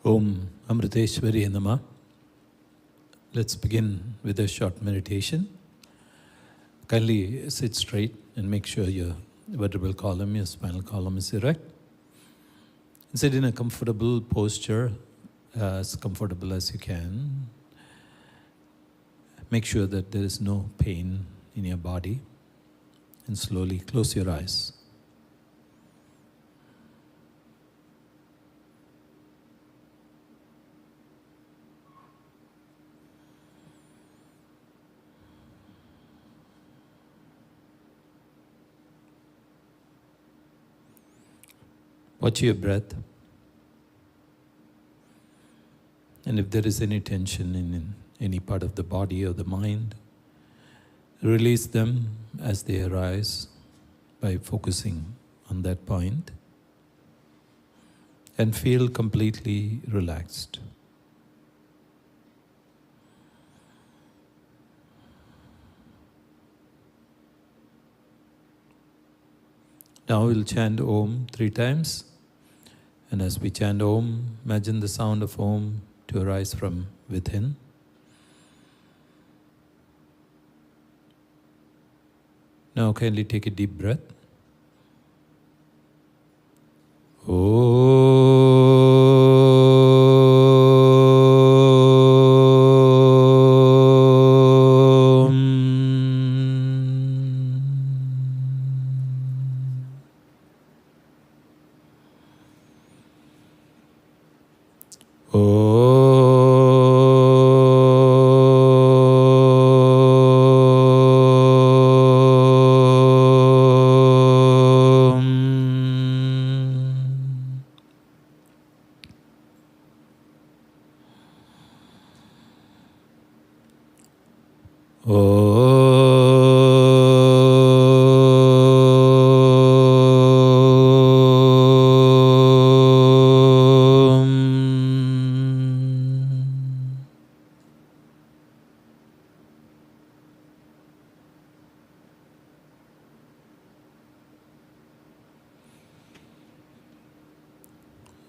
Om Amriteshwari Namah. Let's begin with a short meditation. Kindly sit straight and make sure your vertebral column, your spinal column is erect. Sit in a comfortable posture, as comfortable as you can. Make sure that there is no pain in your body, and slowly close your eyes. Watch your breath. And if there is any tension in any part of the body or the mind, release them as they arise by focusing on that point and feel completely relaxed. Now we'll chant Om 3 times. And as we chant Om, imagine the sound of Om to arise from within. Now kindly take a deep breath.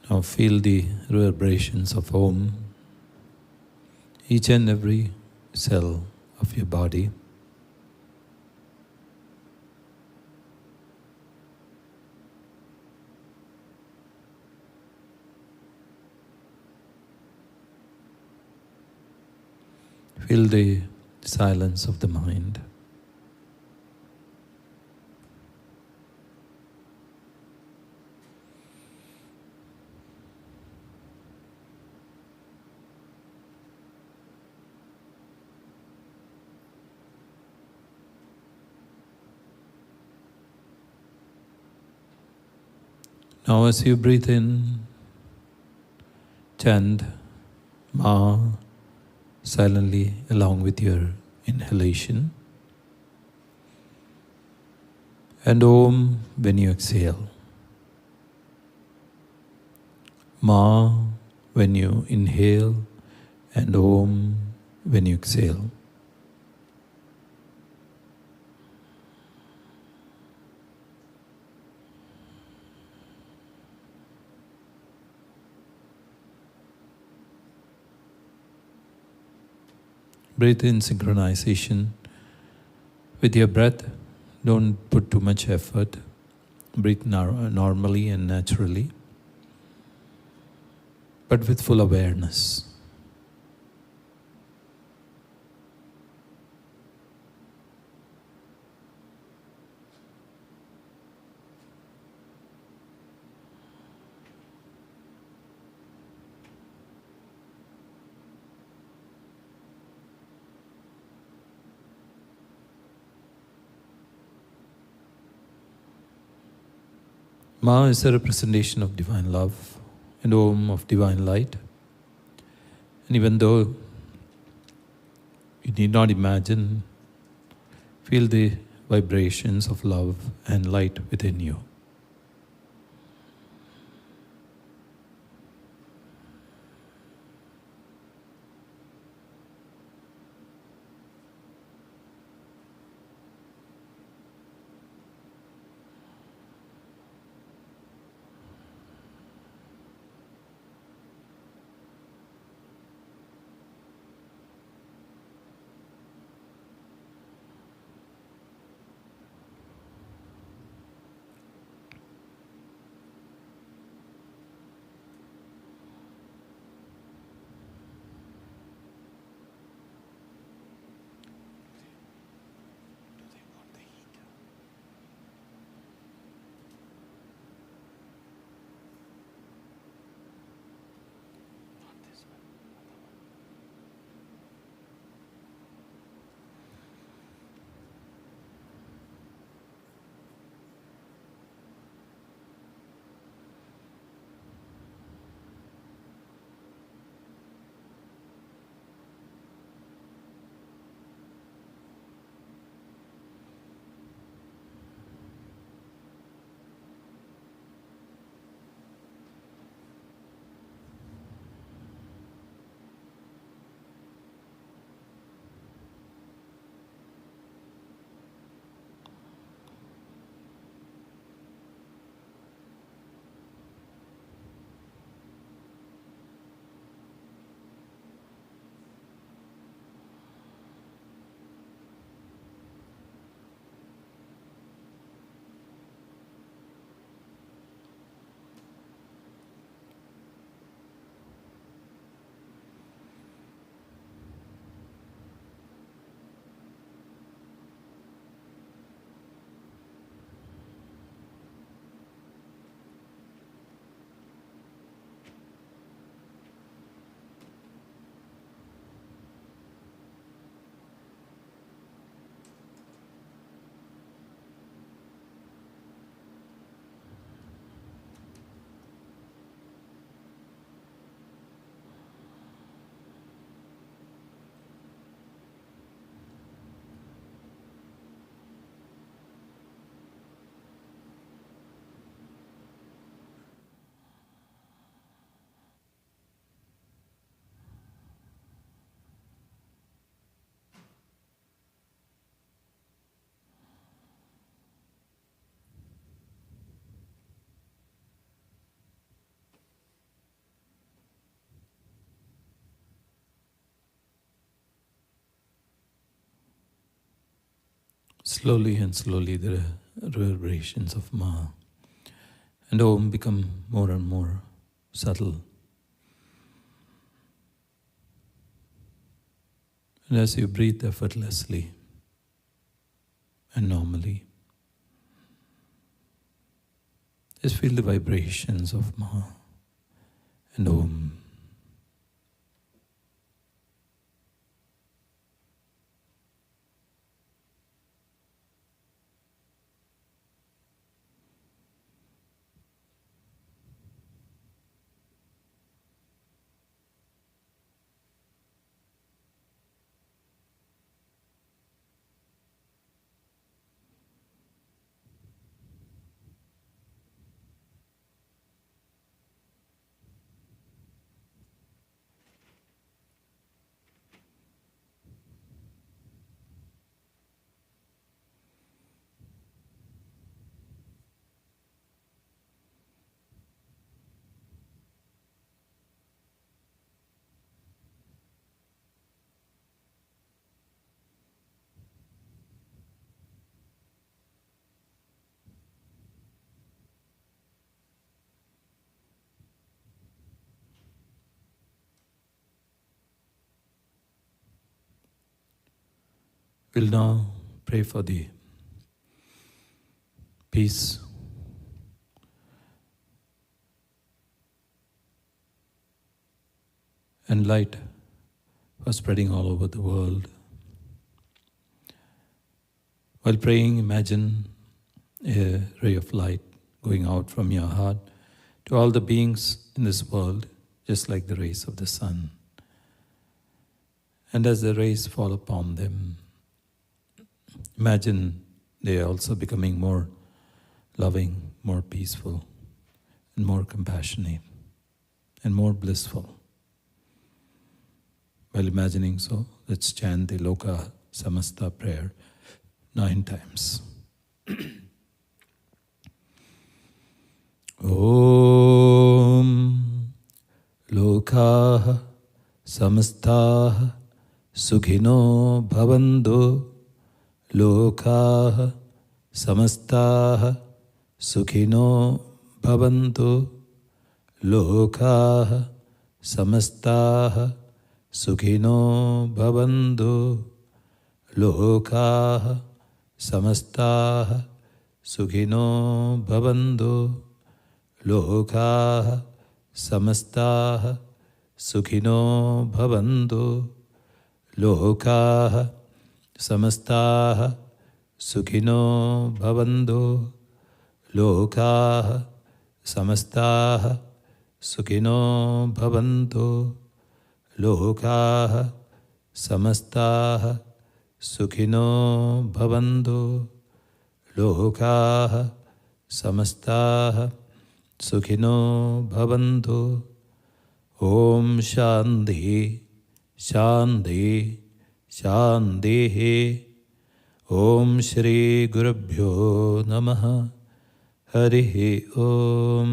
Now feel the reverberations of Om, each and every cell of your body. Feel the silence of the mind. Now as you breathe in, chant Ma silently along with your inhalation, and Om when you exhale. Ma when you inhale, and Om when you exhale. Breathe in synchronization with your breath. Don't put too much effort. Breathe normally and naturally, but with full awareness. Ma is a representation of divine love and Om of divine light. And even though you need not imagine, feel the vibrations of love and light within you. Slowly and slowly the reverberations of Ma and Om become more and more subtle. And as you breathe effortlessly and normally, just feel the vibrations of Ma and Om. We'll now pray for the peace and light for spreading all over the world. While praying, imagine a ray of light going out from your heart to all the beings in this world, just like the rays of the sun. And as the rays fall upon them, imagine they are also becoming more loving, more peaceful, and more compassionate, and more blissful. While imagining so, let's chant the Loka Samasta prayer 9 times. Om Loka Samasta Sukhino Bhavantu Loka Samasta Sukhino Bhavantu Loka Samasta Sukhino Bhavantu Loka Samasta Sukhino Bhavantu Loka Samasta Sukhino Bhavantu Loka Samasta Sukhino Bhavantu Loka Samasta Sukhino Bhavantu Loka Samasta Sukhino Bhavantu Loka Samasta Sukhino Bhavantu. Om Shanti Shanti Shanti. Om Shri Gurubhyo Namaha. Harihi Om.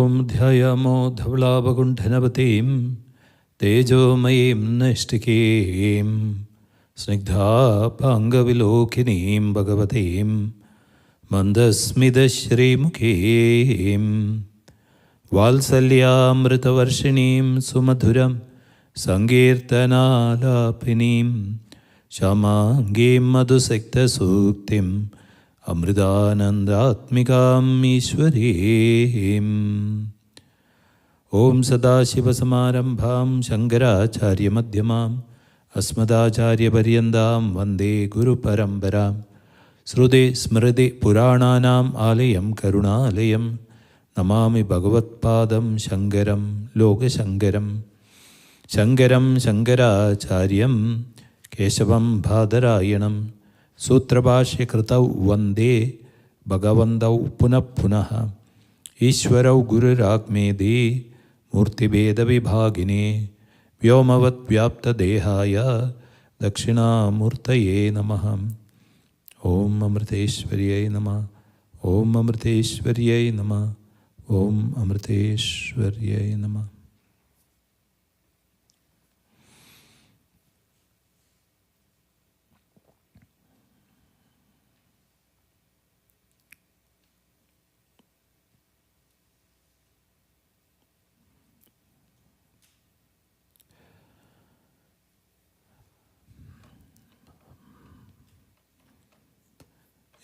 Om Dhyayamo Dhavalabagunthanapatim Tejomayim Nashtikim Snigdha Pangavilokinim Bhagavatim Mandasmidashri Mukhim Valsalyamritavarshinim Sumadhuram Sankirtanalapinim Shamangim Madhusekta Suktim Amridanandatmikam Ishwarim Om Sadashivasamarambham Shankaracharya Madhyamam Asmadacharya Paryandam Vande Guru Parambaram Srude Smriti Purananam Alayam Karunalayam Namami Bhagavatpadam Shankaram Loka Shankaram Shankaram Shankaracharyam Keshavam Bhadarayanam Sutrabhashya Kritau Vande Bhagavandau Punah Ishwarau Guru Rakmedi Murti Veda Vibhagine Vyomavat Vyapta Dehaya Dakshina Murtaye Namaham Om Amriteshwariyai Namah Om Amriteshwariyai Namah Om Amriteshwariyai Namah.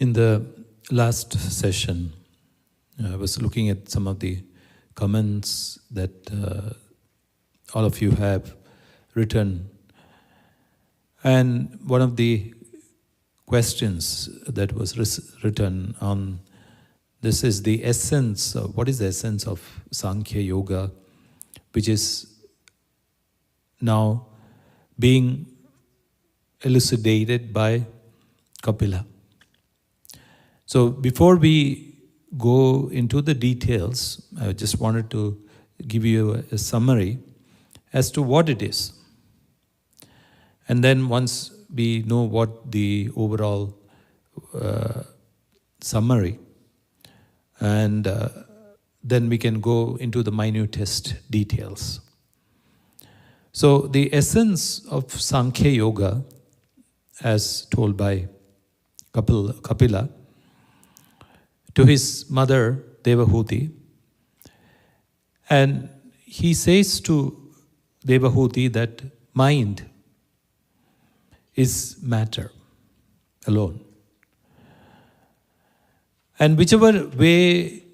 In the last session, I was looking at some of the comments that all of you have written. And one of the questions that was written on this is the essence of, what is the essence of Sankhya Yoga, which is now being elucidated by Kapila. So before we go into the details, I just wanted to give you a summary as to what it is. And then once we know what the overall summary, and then we can go into the minutest details. So the essence of Sankhya Yoga, as told by Kapila, to his mother Devahuti, and he says to Devahuti that mind is matter alone. And whichever way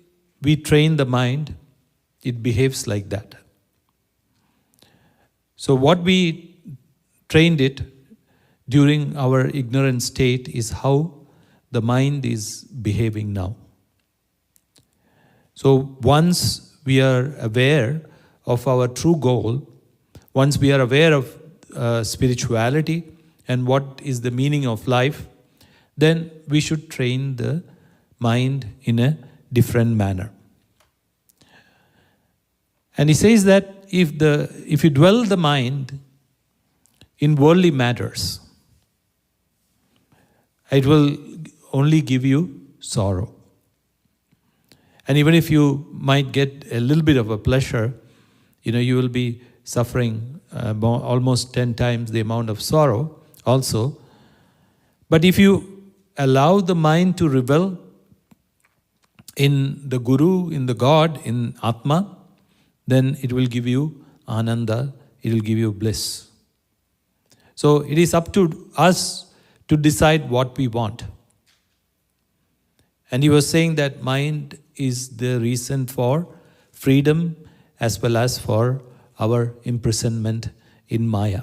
we train the mind, it behaves like that. So what we trained it during our ignorant state is how the mind is behaving now. So once we are aware of our true goal, once we are aware of spirituality and what is the meaning of life, then we should train the mind in a different manner. And he says that if you dwell the mind in worldly matters, it will only give you sorrow. And even if you might get a little bit of a pleasure, you will be suffering almost 10 times the amount of sorrow also. But if you allow the mind to revel in the Guru, in the God, in Atma, then it will give you ananda, it will give you bliss. So it is up to us to decide what we want. And he was saying that mind is the reason for freedom as well as for our imprisonment in Maya.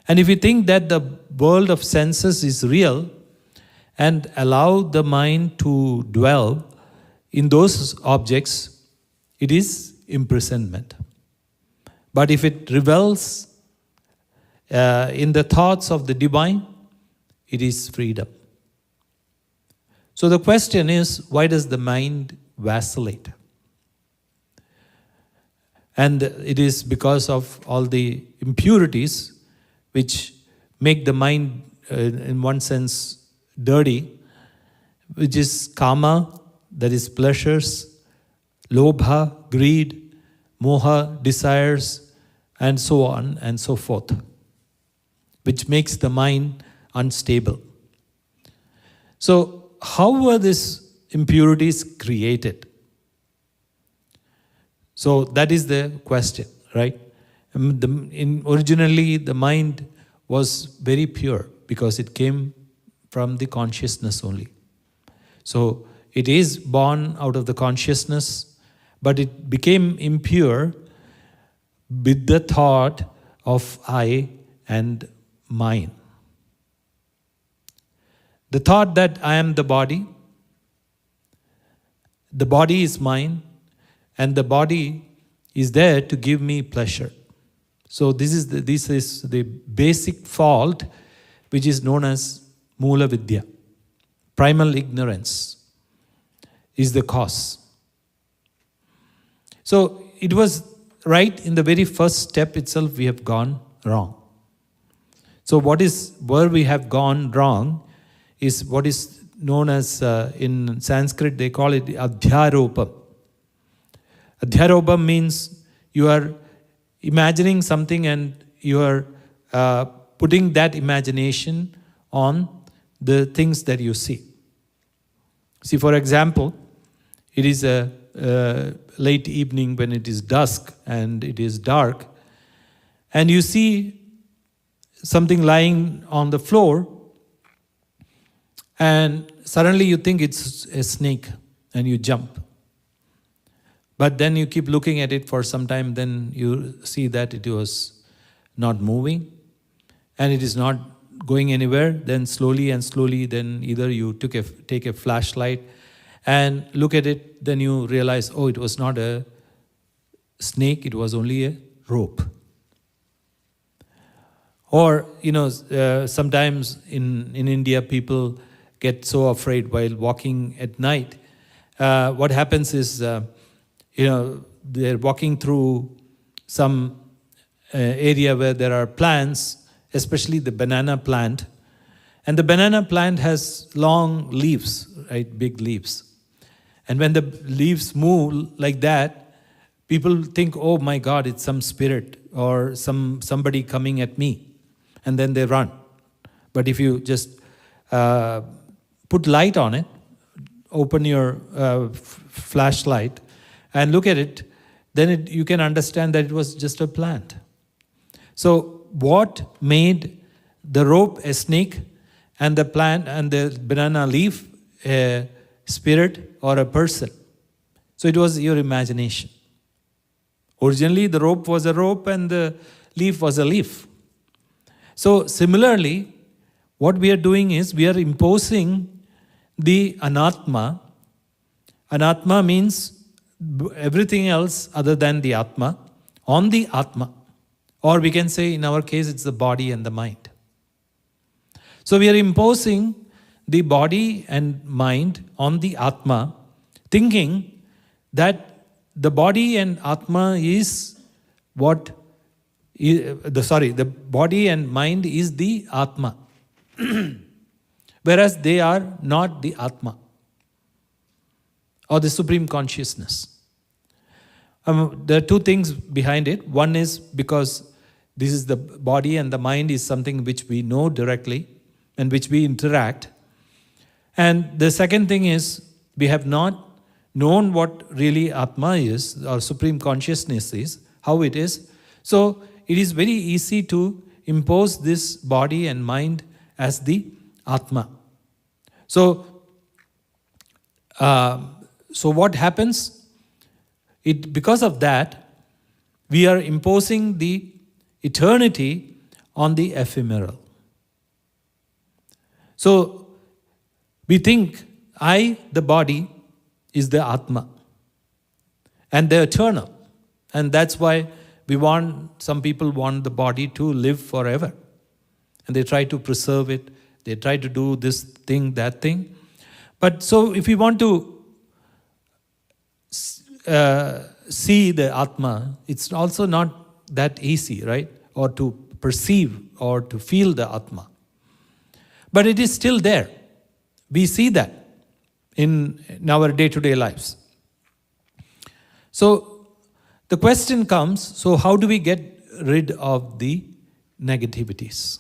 And if you think that the world of senses is real and allow the mind to dwell in those objects, it is imprisonment. But if it revels in the thoughts of the divine, it is freedom. So the question is, why does the mind vacillate? And it is because of all the impurities which make the mind, in one sense, dirty, which is kama, that is pleasures, lobha, greed, moha, desires, and so on and so forth, which makes the mind unstable. So, how were these impurities created? So, that is the question, right? Originally, the mind was very pure because it came from the consciousness only. So, it is born out of the consciousness, but it became impure with the thought of I and mine. The thought that I am the body is mine, and the body is there to give me pleasure. So this is the basic fault, which is known as Mula Vidya. Primal ignorance is the cause. So it was right in the very first step itself we have gone wrong. So where we have gone wrong is what is known as, in Sanskrit they call it adhyaropam. Adhyaropam means you are imagining something and you are putting that imagination on the things that you see. See, for example, it is a late evening when it is dusk and it is dark, and you see something lying on the floor, and suddenly you think it's a snake and you jump. But then you keep looking at it for some time, then you see that it was not moving and it is not going anywhere. Then slowly, then either you take a flashlight and look at it, then you realize, oh, it was not a snake, it was only a rope. Or, sometimes in India people get so afraid while walking at night. What happens is, they're walking through some area where there are plants, especially the banana plant. And the banana plant has long leaves, right, big leaves. And when the leaves move like that, people think, oh my God, it's some spirit or somebody coming at me. And then they run. But if you just put light on it, open your flashlight and look at it, then you can understand that it was just a plant. So what made the rope a snake and the plant and the banana leaf a spirit or a person? So it was your imagination. Originally the rope was a rope and the leaf was a leaf. So similarly, what we are doing is we are imposing the anatma. Anatma means everything else other than the atma on the atma. Or we can say in our case it's the body and the mind. So we are imposing the body and mind on the atma, thinking that the body and atma is the body and mind is the atma. Whereas they are not the atma or the supreme consciousness. There are two things behind it. One is because this is the body and the mind is something which we know directly and which we interact. And the second thing is we have not known what really Atma is or supreme consciousness is, how it is. So it is very easy to impose this body and mind as the Atma. So what happens? Because of that, we are imposing the eternity on the ephemeral. So we think I, the body, is the Atma and the eternal. And that's why some people want the body to live forever. And they try to preserve it. They try to do this thing, that thing. But so if we want to see the Atma, it's also not that easy, right? Or to perceive or to feel the Atma. But it is still there. We see that in our day-to-day lives. So the question comes, so how do we get rid of the negativities?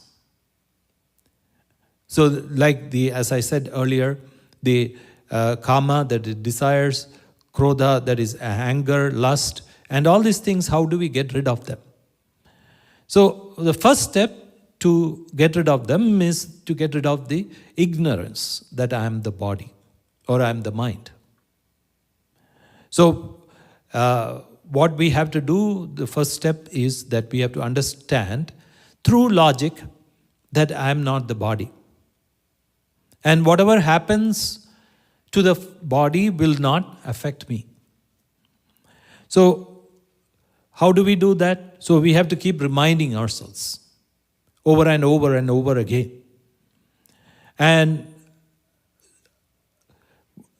So as I said earlier, the kama, that is desires, krodha, that is anger, lust, and all these things, how do we get rid of them? So the first step to get rid of them is to get rid of the ignorance that I am the body or I am the mind. So what we have to do, the first step is that we have to understand through logic that I am not the body. And whatever happens to the body will not affect me. So how do we do that? So we have to keep reminding ourselves over and over and over again. And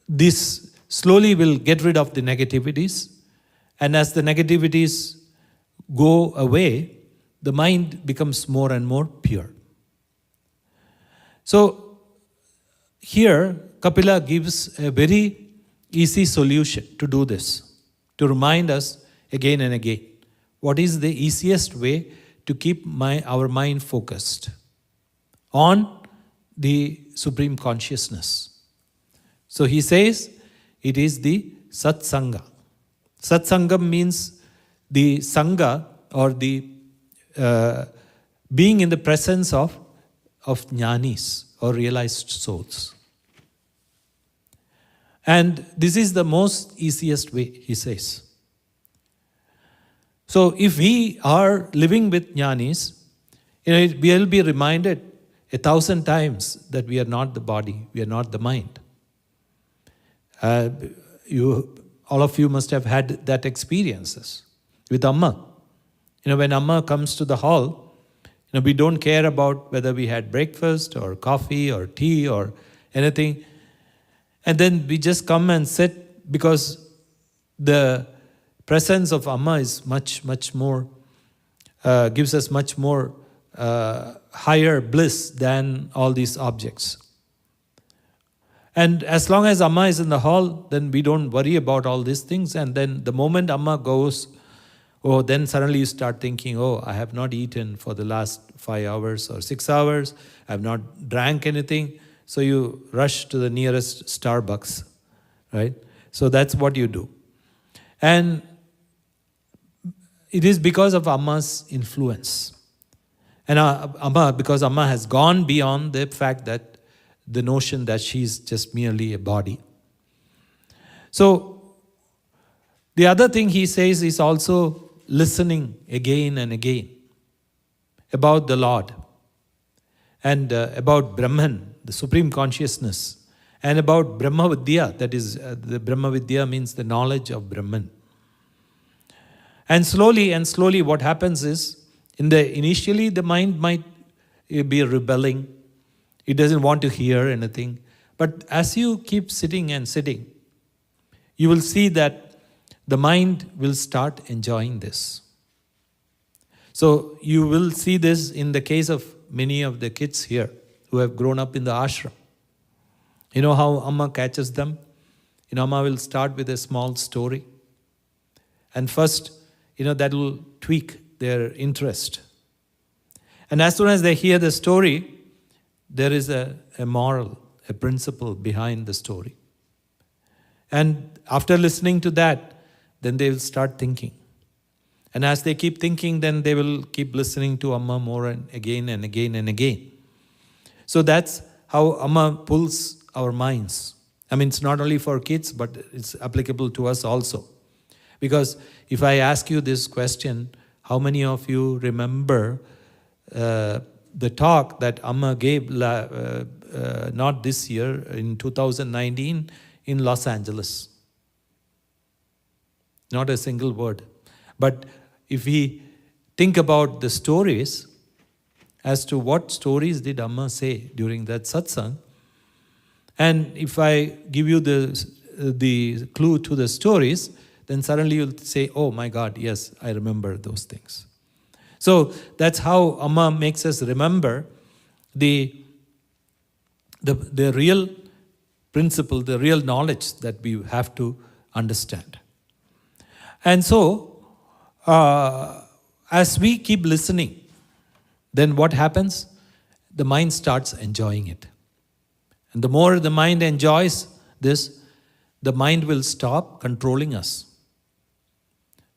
this slowly will get rid of the negativities. And as the negativities go away, the mind becomes more and more pure. So here, Kapila gives a very easy solution to do this, to remind us again and again. What is the easiest way to keep our mind focused on the Supreme Consciousness? So he says it is the Satsanga. Satsanga means the Sangha or the being in the presence of jnanis or realized souls. And this is the most easiest way, he says. So if we are living with jnanis, we will be reminded 1,000 times that we are not the body, we are not the mind. All of you must have had that experiences with Amma. When Amma comes to the hall, we don't care about whether we had breakfast or coffee or tea or anything. And then we just come and sit because the presence of Amma is much, much more, gives us much more higher bliss than all these objects. And as long as Amma is in the hall, then we don't worry about all these things. And then the moment Amma goes, then suddenly you start thinking, I have not eaten for the last 5 hours or 6 hours. I have not drank anything. So you rush to the nearest Starbucks, right? So that's what you do. And it is because of Amma's influence. And because Amma has gone beyond the fact that the notion that she's just merely a body. So the other thing he says is also listening again and again about the Lord and about Brahman, the Supreme Consciousness, and about Brahma Vidya, that is, the Brahma Vidya means the knowledge of Brahman. And slowly what happens is, initially the mind might be rebelling, it doesn't want to hear anything, but as you keep sitting and sitting, you will see that the mind will start enjoying this. So you will see this in the case of many of the kids here who have grown up in the ashram. You know how Amma catches them? Amma will start with a small story. And first, that will tweak their interest. And as soon as they hear the story, there is a moral, a principle behind the story. And after listening to that, then they will start thinking. And as they keep thinking, then they will keep listening to Amma more and again and again and again. So that's how Amma pulls our minds. It's not only for kids, but it's applicable to us also. Because if I ask you this question, how many of you remember the talk that Amma gave, not this year, in 2019 in Los Angeles? Not a single word. But if we think about the stories, as to what stories did Amma say during that satsang, and if I give you the clue to the stories, then suddenly you'll say, oh my God, yes, I remember those things. So that's how Amma makes us remember the real principle, the real knowledge that we have to understand. And so, as we keep listening, then what happens? The mind starts enjoying it. And the more the mind enjoys this, the mind will stop controlling us.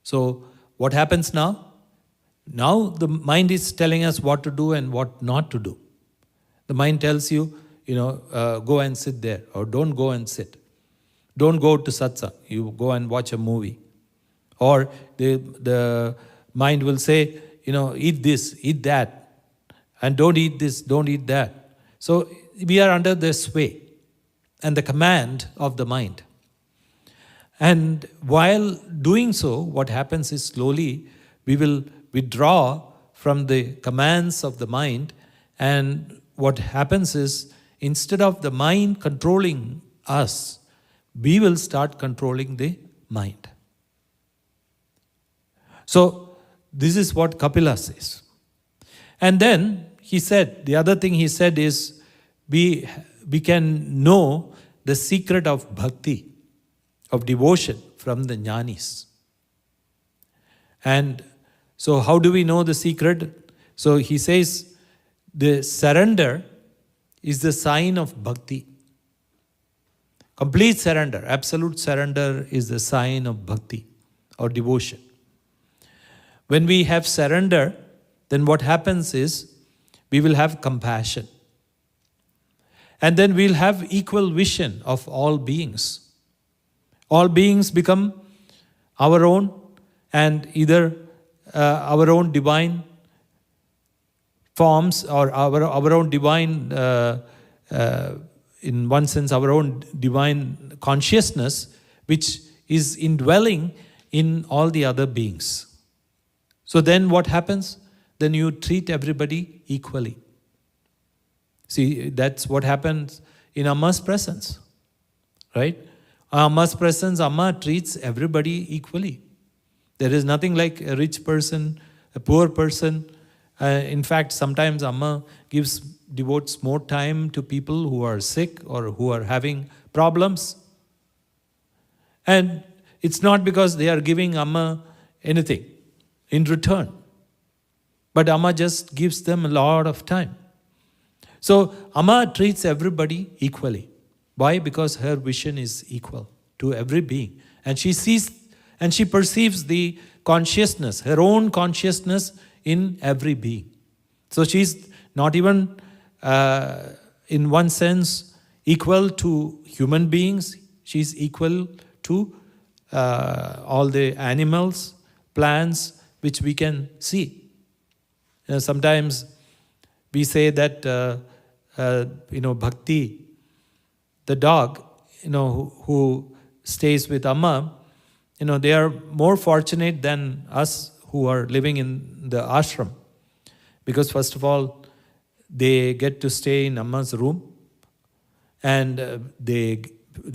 So what happens now? Now the mind is telling us what to do and what not to do. The mind tells you, go and sit there, or don't go and sit. Don't go to satsang. You go and watch a movie. Or the mind will say, eat this, eat that, and don't eat this, don't eat that. So we are under the sway and the command of the mind. And while doing so, what happens is slowly we will withdraw from the commands of the mind, and what happens is, instead of the mind controlling us, we will start controlling the mind. So this is what Kapila says. And then he said, the other thing he said is, we can know the secret of bhakti, of devotion, from the jnanis. And so how do we know the secret? So he says, the surrender is the sign of bhakti. Complete surrender, absolute surrender is the sign of bhakti or devotion. When we have surrender, then what happens is we will have compassion. And then we'll have equal vision of all beings. All beings become our own, and either our own divine forms, or our own divine, in one sense, our own divine consciousness, which is indwelling in all the other beings. So then what happens? Then you treat everybody equally. See, that's what happens in Amma's presence, right? Amma's presence, Amma treats everybody equally. There is nothing like a rich person, a poor person. In fact, sometimes Amma devotes more time to people who are sick or who are having problems. And it's not because they are giving Amma anything in return, but Amma just gives them a lot of time. So Amma treats everybody equally. Why? Because her vision is equal to every being. And she sees and she perceives the consciousness, her own consciousness in every being. So she's not even, in one sense, equal to human beings. She's equal to all the animals, plants, which we can see. Sometimes we say that, Bhakti, the dog, who stays with Amma, they are more fortunate than us who are living in the ashram. Because first of all, they get to stay in Amma's room, and they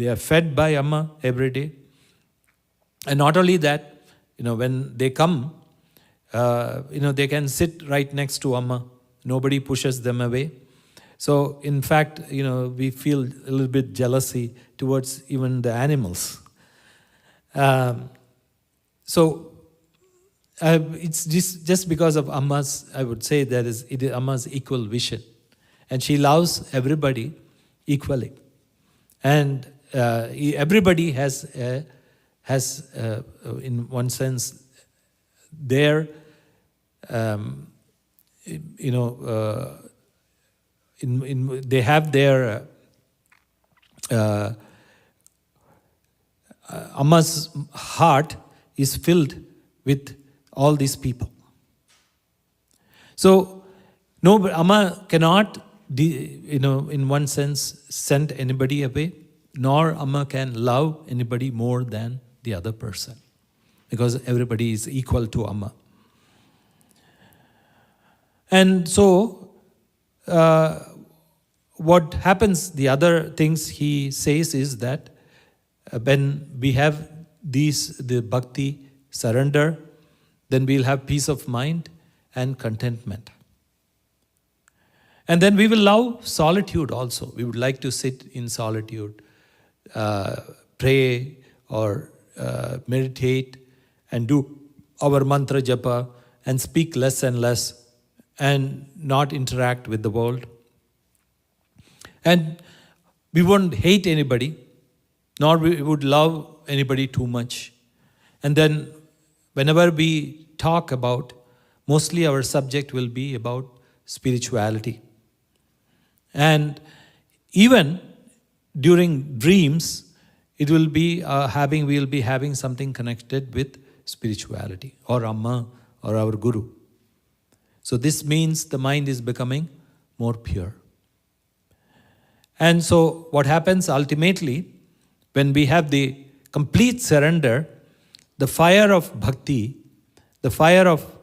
are fed by Amma every day. And not only that, when they come, they can sit right next to Amma. Nobody pushes them away. So in fact, we feel a little bit jealousy towards even the animals. It's just because of Amma's, I would say, it is Amma's equal vision. And she loves everybody equally. And everybody has, in one sense, their, they have their, Amma's heart is filled with all these people. So, no, Amma cannot, in one sense, send anybody away, nor Amma can love anybody more than the other person, because everybody is equal to Amma. And so, what happens, the other things he says is that when we have the bhakti, surrender, then we'll have peace of mind and contentment. And then we will love solitude also. We would like to sit in solitude, pray or meditate, and do our mantra japa and speak less and less and not interact with the world. And we won't hate anybody, nor we would love anybody too much. And then whenever we talk about, mostly our subject will be about spirituality. And even during dreams, it will be we'll be having something connected with spirituality or Amma or our Guru. So this means the mind is becoming more pure. And so what happens ultimately, when we have the complete surrender, the fire of bhakti, the fire of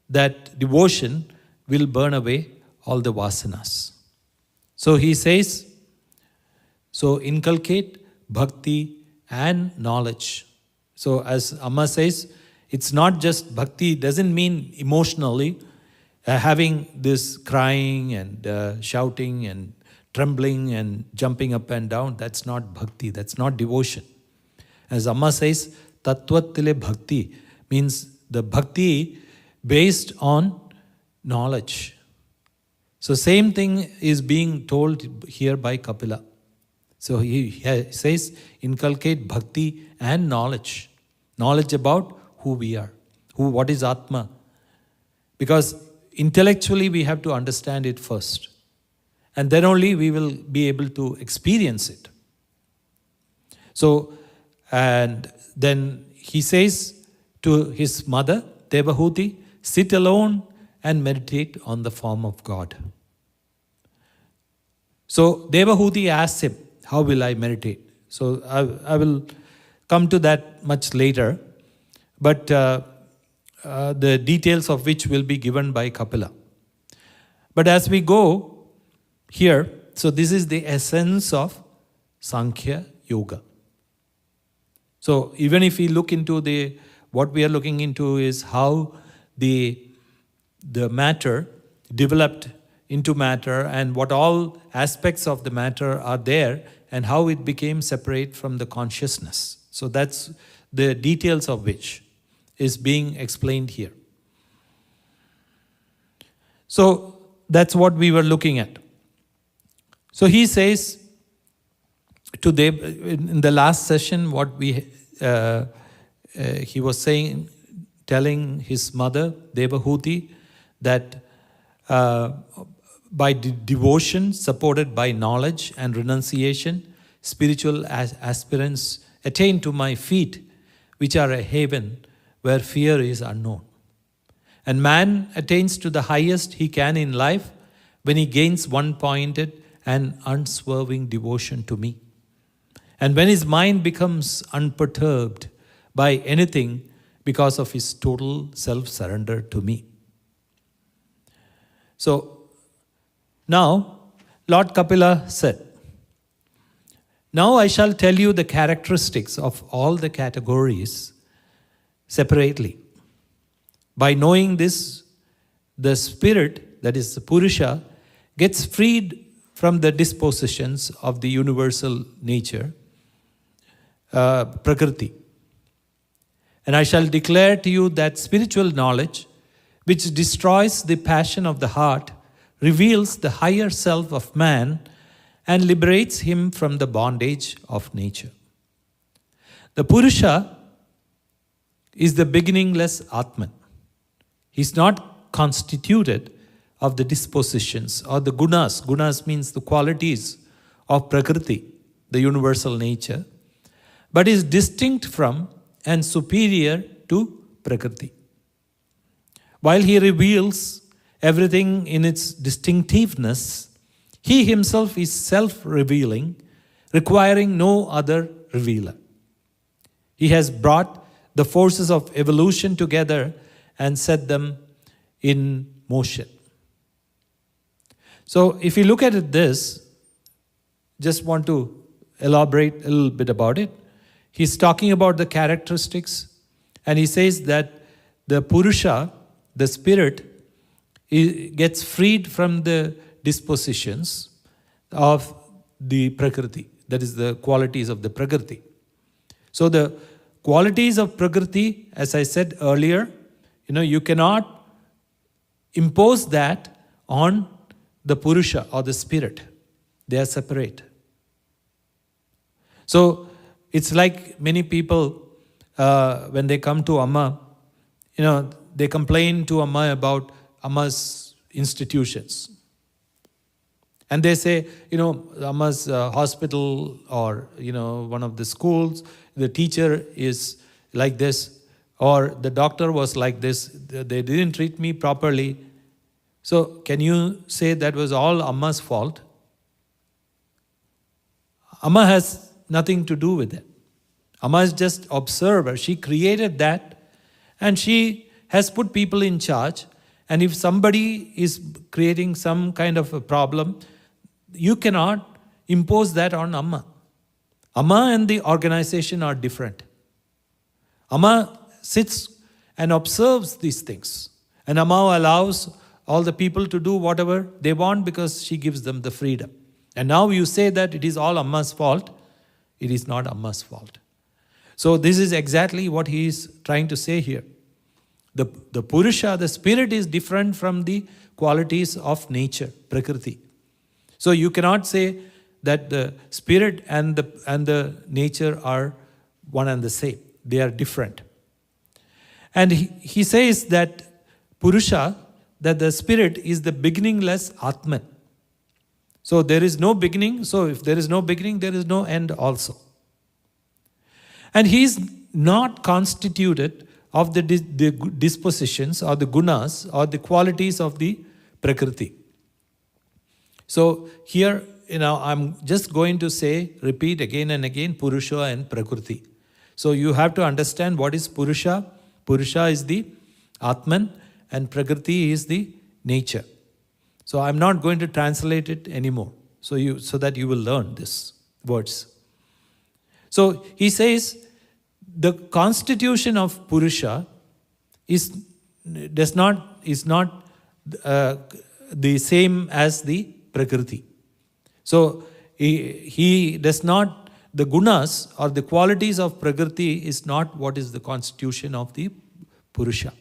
that devotion will burn away all the vasanas. So he says, so inculcate bhakti and knowledge. So as Amma says, it's not just bhakti, doesn't mean emotionally having this crying and shouting and trembling and jumping up and down. That's not bhakti, that's not devotion. As Amma says, tattvatile bhakti means the bhakti based on knowledge. So same thing is being told here by Kapila. So he says, inculcate bhakti and knowledge. Knowledge about who we are, what is Atma. Because intellectually we have to understand it first. And then only we will be able to experience it. So, and then he says to his mother, Devahuti, sit alone and meditate on the form of God. So Devahuti asks him, how will I meditate? So I will come to that much later, but the details of which will be given by Kapila. But as we go here, so this is the essence of Sankhya Yoga. So even if we look into what we are looking into is how the matter developed into matter and what all aspects of the matter are there and how it became separate from the consciousness. So that's the details of which is being explained here. So that's what we were looking at. So he says to in the last session, what he was saying, telling his mother Devahuti that by devotion supported by knowledge and renunciation, spiritual aspirants attain to my feet, which are a haven where fear is unknown. And man attains to the highest he can in life when he gains one-pointed and unswerving devotion to me. And when his mind becomes unperturbed by anything because of his total self-surrender to me. So now, Lord Kapila said, now I shall tell you the characteristics of all the categories separately. By knowing this, the spirit, that is the Purusha, gets freed from the dispositions of the universal nature, Prakriti. And I shall declare to you that spiritual knowledge, which destroys the passion of the heart, reveals the higher self of man and liberates him from the bondage of nature. The Purusha is the beginningless Atman. He's not constituted of the dispositions or the gunas. Gunas means the qualities of Prakriti, the universal nature, but is distinct from and superior to Prakriti. While he reveals everything in its distinctiveness, he himself is self-revealing, requiring no other revealer. He has brought the forces of evolution together and set them in motion. So if you look at this, just want to elaborate a little bit about it. He's talking about the characteristics, and he says that the Purusha, the spirit, gets freed from the dispositions of the Prakriti, that is the qualities of the Prakriti. So the qualities of Prakriti, as I said earlier, you cannot impose that on the Purusha or the spirit. They are separate. So it's like many people, when they come to Amma, they complain to Amma about Amma's institutions. And they say, Amma's hospital or, one of the schools, the teacher is like this, or the doctor was like this, they didn't treat me properly. So can you say that was all Amma's fault? Amma has nothing to do with it. Amma is just observer. She created that and she has put people in charge. And if somebody is creating some kind of a problem, you cannot impose that on Amma. Amma and the organization are different. Amma sits and observes these things. And Amma allows all the people to do whatever they want because she gives them the freedom. And now you say that it is all Amma's fault. It is not Amma's fault. So this is exactly what he is trying to say here. The Purusha, the spirit, is different from the qualities of nature, Prakriti. So you cannot say that the spirit and the nature are one and the same. They are different. And he says that Purusha, that the spirit is the beginningless Atman. So there is no beginning. So if there is no beginning, there is no end also. And he is not constituted of the dispositions or the gunas or the qualities of the Prakriti. So here, I'm just going to repeat again and again, Purusha and Prakriti. So you have to understand what is Purusha. Purusha is the Atman and Prakriti is the nature. So I'm not going to translate it anymore, so that you will learn these words. So he says the constitution of Purusha is not the same as the Prakriti. So he does not, the gunas or the qualities of Prakriti is not what is the constitution of the Purusha.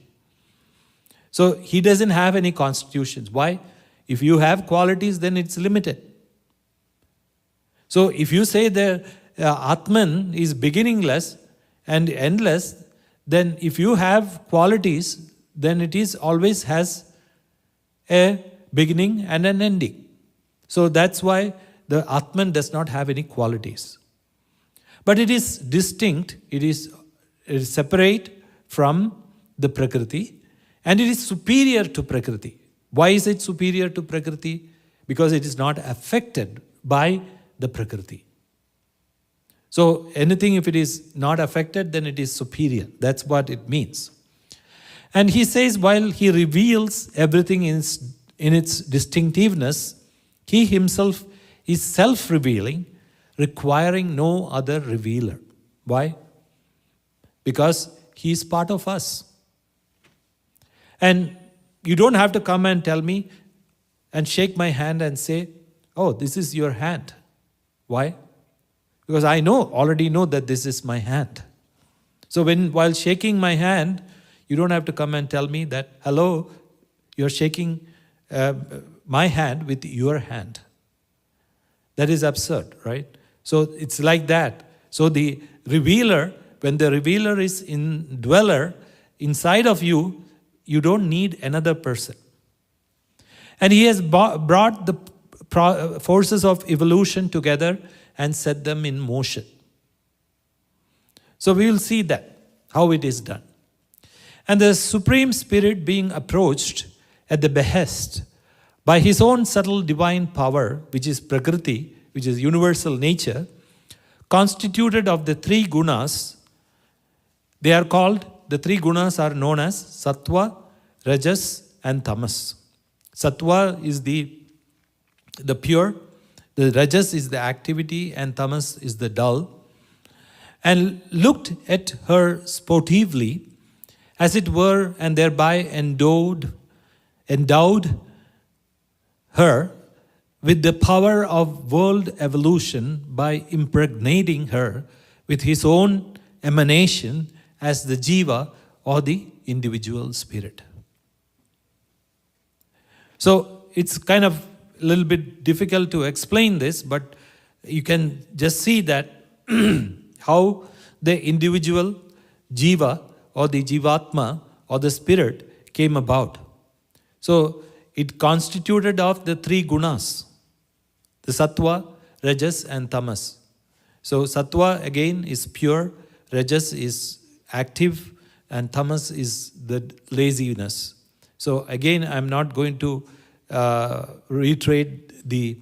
So he doesn't have any constitutions. Why? If you have qualities, then it's limited. So if you say the Atman is beginningless and endless, then if you have qualities, then it is always has a beginning and an ending. So that's why the Atman does not have any qualities. But it is distinct, it is separate from the Prakriti, and it is superior to Prakriti. Why is it superior to Prakriti? Because it is not affected by the Prakriti. So anything, if it is not affected, then it is superior. That's what it means. And he says, while he reveals everything in its distinctiveness, he himself is self-revealing, requiring no other revealer. Why? Because he is part of us. And you don't have to come and tell me and shake my hand and say, oh, this is your hand. Why? Because I already know that this is my hand. So while shaking my hand, you don't have to come and tell me that, hello, you're shaking my hand with your hand. That is absurd, right? So it's like that. So the revealer, when the revealer is indweller inside of you, you don't need another person. And he has brought the forces of evolution together and set them in motion. So we will see that, how it is done. And the Supreme Spirit being approached at the behest by his own subtle divine power, which is Prakriti, which is universal nature, constituted of the three gunas. They are called, the three gunas are known as Sattva, Rajas and Tamas. Sattva is the pure, the Rajas is the activity, and Tamas is the dull. And looked at her sportively, as it were, and thereby endowed her with the power of world evolution by impregnating her with his own emanation as the jiva or the individual spirit. So it's kind of a little bit difficult to explain this, but you can just see that how the individual jiva or the jivatma or the spirit came about. So it constituted of the three gunas, the sattva, rajas and tamas. So sattva again is pure, rajas is active, and tamas is the laziness. So again, I'm not going to reiterate the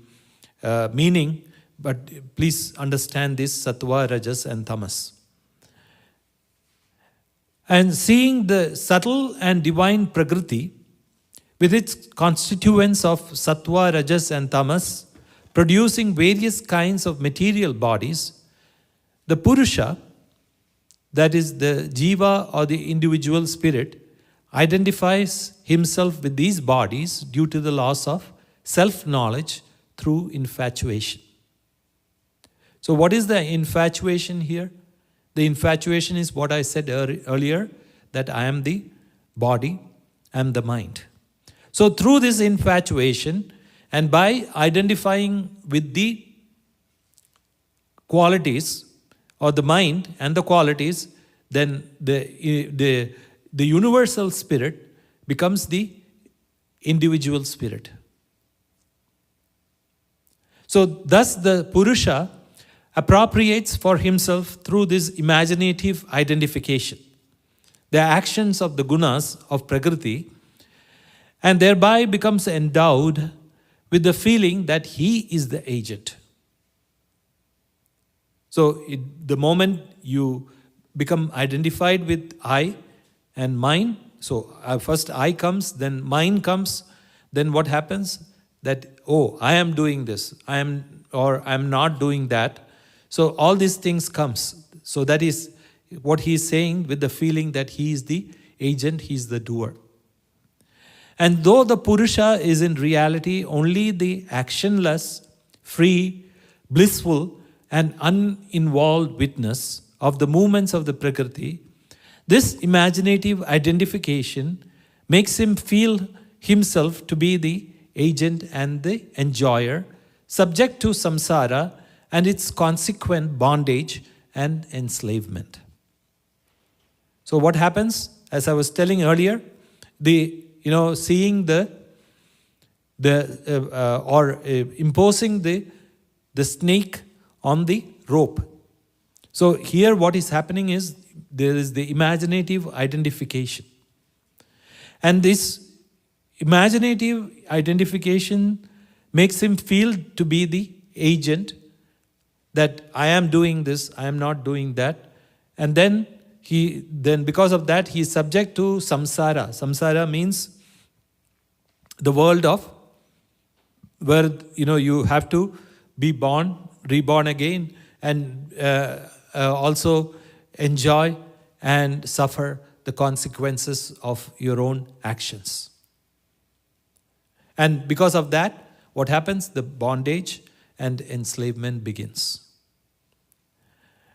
meaning, but please understand this sattva, rajas and tamas. And seeing the subtle and divine prakriti with its constituents of sattva, rajas and tamas, producing various kinds of material bodies, the Purusha, that is the jiva or the individual spirit, identifies himself with these bodies due to the loss of self-knowledge through infatuation. So what is the infatuation here? The infatuation is what I said earlier, that I am the body, I am the mind. So through this infatuation, and by identifying with the qualities or the mind and the qualities, then the universal spirit becomes the individual spirit. So thus the Purusha appropriates for himself through this imaginative identification the actions of the gunas of Prakriti, and thereby becomes endowed with the feeling that he is the agent. So the moment you become identified with I and mine, so first I comes, then mine comes, then what happens? That, oh, I am doing this, I am not doing that. So all these things comes. So that is what he is saying with the feeling that he is the agent, he is the doer. And though the Purusha is in reality only the actionless, free, blissful, and uninvolved witness of the movements of the Prakriti, this imaginative identification makes him feel himself to be the agent and the enjoyer, subject to samsara and its consequent bondage and enslavement. So what happens, as I was telling earlier, seeing imposing the snake on the rope. So here what is happening is there is the imaginative identification. And this imaginative identification makes him feel to be the agent, that I am doing this, I am not doing that. And then because of that, he is subject to samsara. Samsara means the world of where you have to be born, reborn again, and also enjoy and suffer the consequences of your own actions. And because of that, what happens? The bondage and enslavement begins.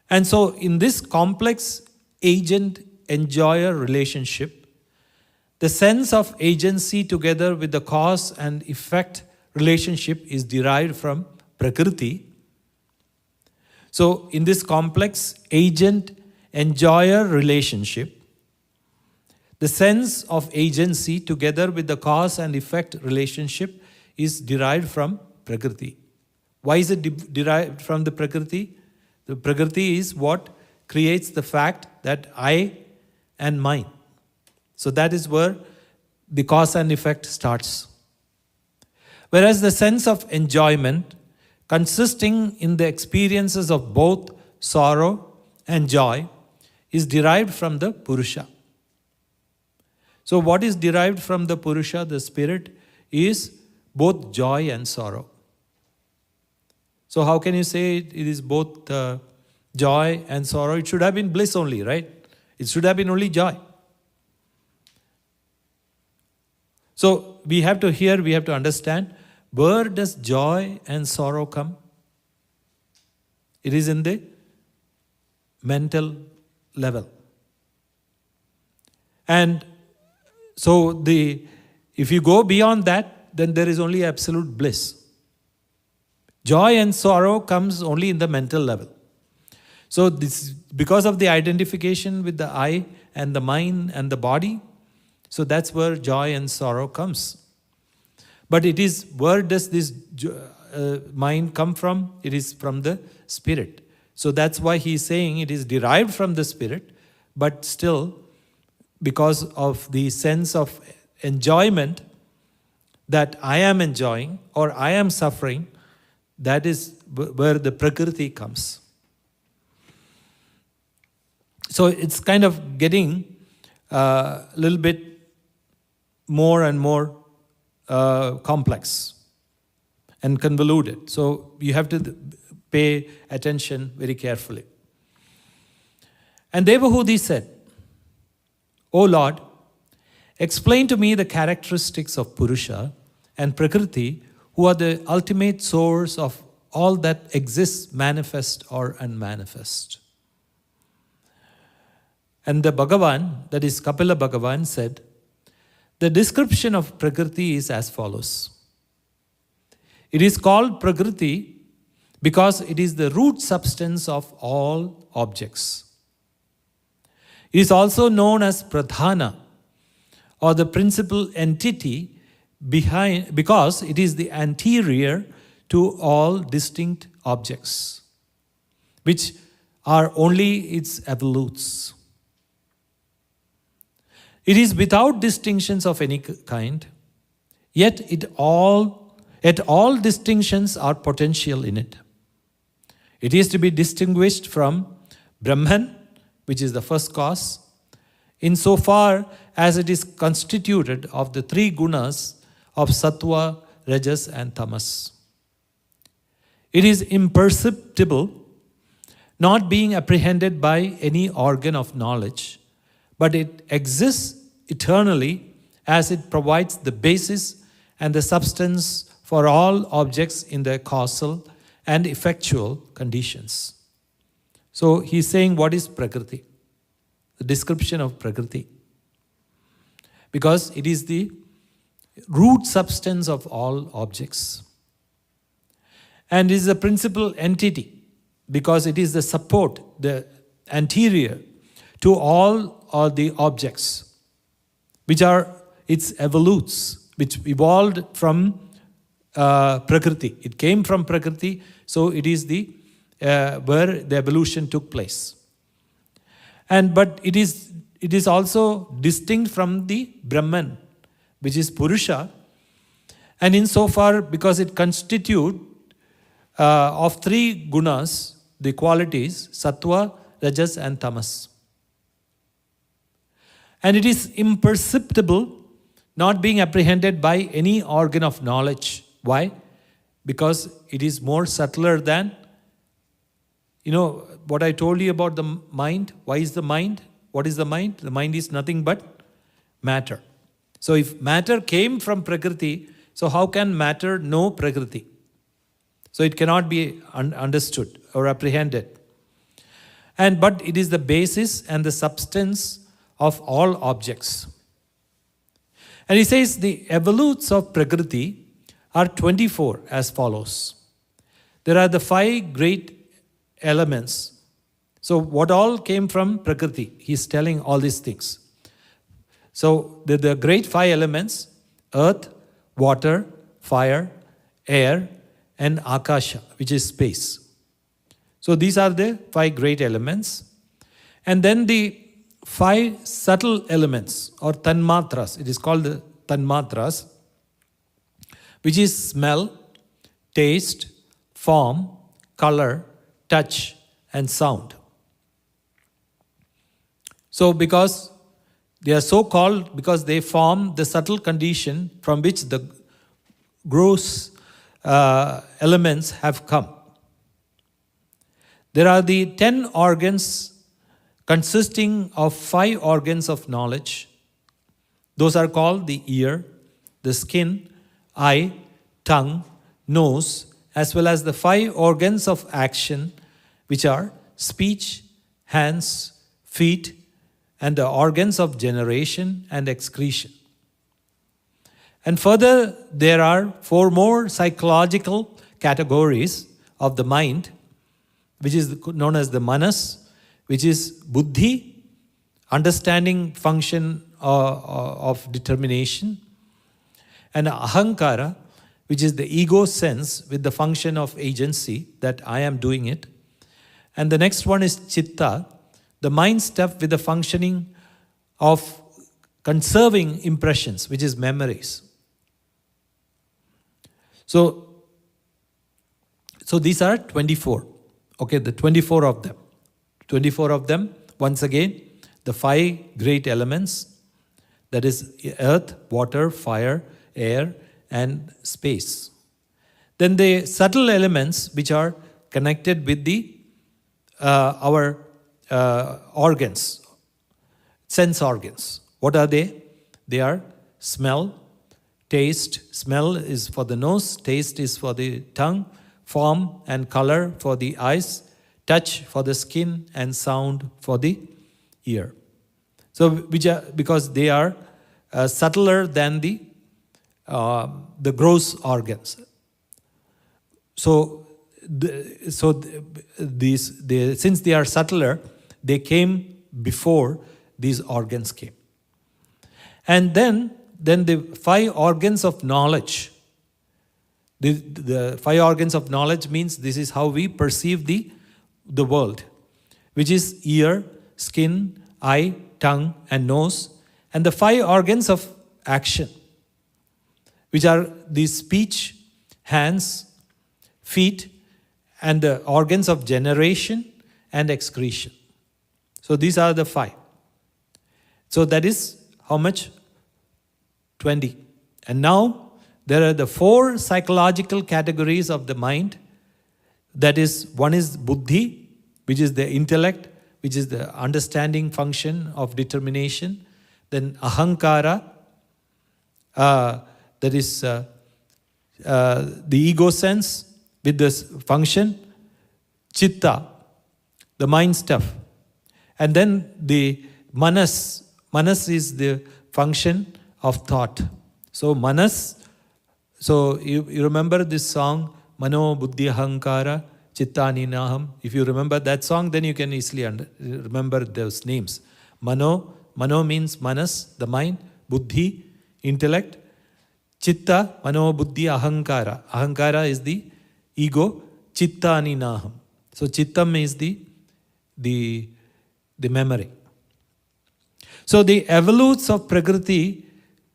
And so in this complex agent-enjoyer relationship, the sense of agency together with the cause and effect relationship is derived from Prakriti. So in this complex agent-enjoyer relationship, the sense of agency together with the cause and effect relationship is derived from Prakriti. Why is it derived from the Prakriti? The Prakriti is what creates the fact that I and mine. So that is where the cause and effect starts. Whereas the sense of enjoyment, consisting in the experiences of both sorrow and joy, is derived from the Purusha. So what is derived from the Purusha, the spirit, is both joy and sorrow. So how can you say it is both joy and sorrow? It should have been bliss only, right? It should have been only joy. So we have to understand, where does joy and sorrow come? It is in the mental level. And so if you go beyond that, then there is only absolute bliss. Joy and sorrow comes only in the mental level. So this, because of the identification with the I and the mind and the body, so that's where joy and sorrow comes. But it is, where does this mind come from? It is from the spirit. So that's why he is saying it is derived from the spirit, but still, because of the sense of enjoyment that I am enjoying or I am suffering, that is where the prakriti comes. So it's kind of getting a little bit more and more complex and convoluted. So you have to pay attention very carefully. And Devahudi said, "O Lord, explain to me the characteristics of Purusha and Prakriti, who are the ultimate source of all that exists, manifest or unmanifest." And the Bhagavan, that is Kapila Bhagavan, said, the description of Prakriti is as follows. It is called Prakriti because it is the root substance of all objects. It is also known as Pradhana, or the principal entity behind, because it is the anterior to all distinct objects, which are only its evolutes. It is without distinctions of any kind, yet all distinctions are potential in it. It is to be distinguished from Brahman, which is the first cause, insofar as it is constituted of the three gunas of sattva, rajas and tamas. It is imperceptible, not being apprehended by any organ of knowledge, but it exists eternally as it provides the basis and the substance for all objects in their causal and effectual conditions. So he's saying, what is Prakriti? The description of Prakriti. Because it is the root substance of all objects. And is the principal entity, because it is the support, the anterior to all the objects, which are its evolutes, which evolved from Prakriti. It came from Prakriti, so it is the where the evolution took place. But it is also distinct from the Brahman, which is Purusha, and insofar because it constitutes of three gunas, the qualities, sattva, rajas and tamas. And it is imperceptible, not being apprehended by any organ of knowledge. Why? Because it is more subtler than, what I told you about the mind. Why is the mind? What is the mind? The mind is nothing but matter. So if matter came from Prakriti, so how can matter know Prakriti? So it cannot be understood or apprehended. But it is the basis and the substance of all objects. And he says the evolutes of Prakriti are 24 as follows. There are the 5 great elements. So what all came from Prakriti? He's telling all these things. So the great 5 elements: earth, water, fire, air, and akasha, which is space. So these are the 5 great elements. And then the 5 subtle elements or tanmatras, it is called the tanmatras, which is smell, taste, form, color, touch, and sound. So because they are so called, because they form the subtle condition from which the gross elements have come. There are the 10 organs consisting of 5 organs of knowledge. Those are called the ear, the skin, eye, tongue, nose, as well as the 5 organs of action, which are speech, hands, feet, and the organs of generation and excretion. And further, there are 4 more psychological categories of the mind, which is known as the manas, which is buddhi, understanding function of determination, and ahankara, which is the ego sense with the function of agency, that I am doing it. And the next one is chitta, the mind stuff with the functioning of conserving impressions, which is memories. So these are 24. Okay, the 24 of them. 24 of them, once again, the 5 great elements, that is earth, water, fire, air, and space. Then the subtle elements which are connected with our organs, sense organs. What are they? They are smell, taste. Smell is for the nose, taste is for the tongue, form and color for the eyes, touch for the skin, and sound for the ear. So, because they are subtler than the gross organs. So, since they are subtler, they came before these organs came. And then the 5 organs of knowledge. The 5 organs of knowledge means this is how we perceive the world, which is ear, skin, eye, tongue, and nose. And the 5 organs of action, which are the speech, hands, feet, and the organs of generation and excretion. So these are the 5. So that is how much? 20. And now there are the 4 psychological categories of the mind. That is, one is buddhi, which is the intellect, which is the understanding function of determination. Then ahankara, that is the ego sense with this function. Chitta, the mind stuff. And then the manas. Manas is the function of thought. So manas, so you remember this song, Mano Buddhi Ahankara Chittani Naham. If you remember that song, then you can easily remember those names. Mano means manas, the mind. Buddhi, intellect. Chitta, Mano Buddhi Ahankara. Ahankara is the ego. Chittani Naham. So chittam is the memory. So the evolutes of Prakriti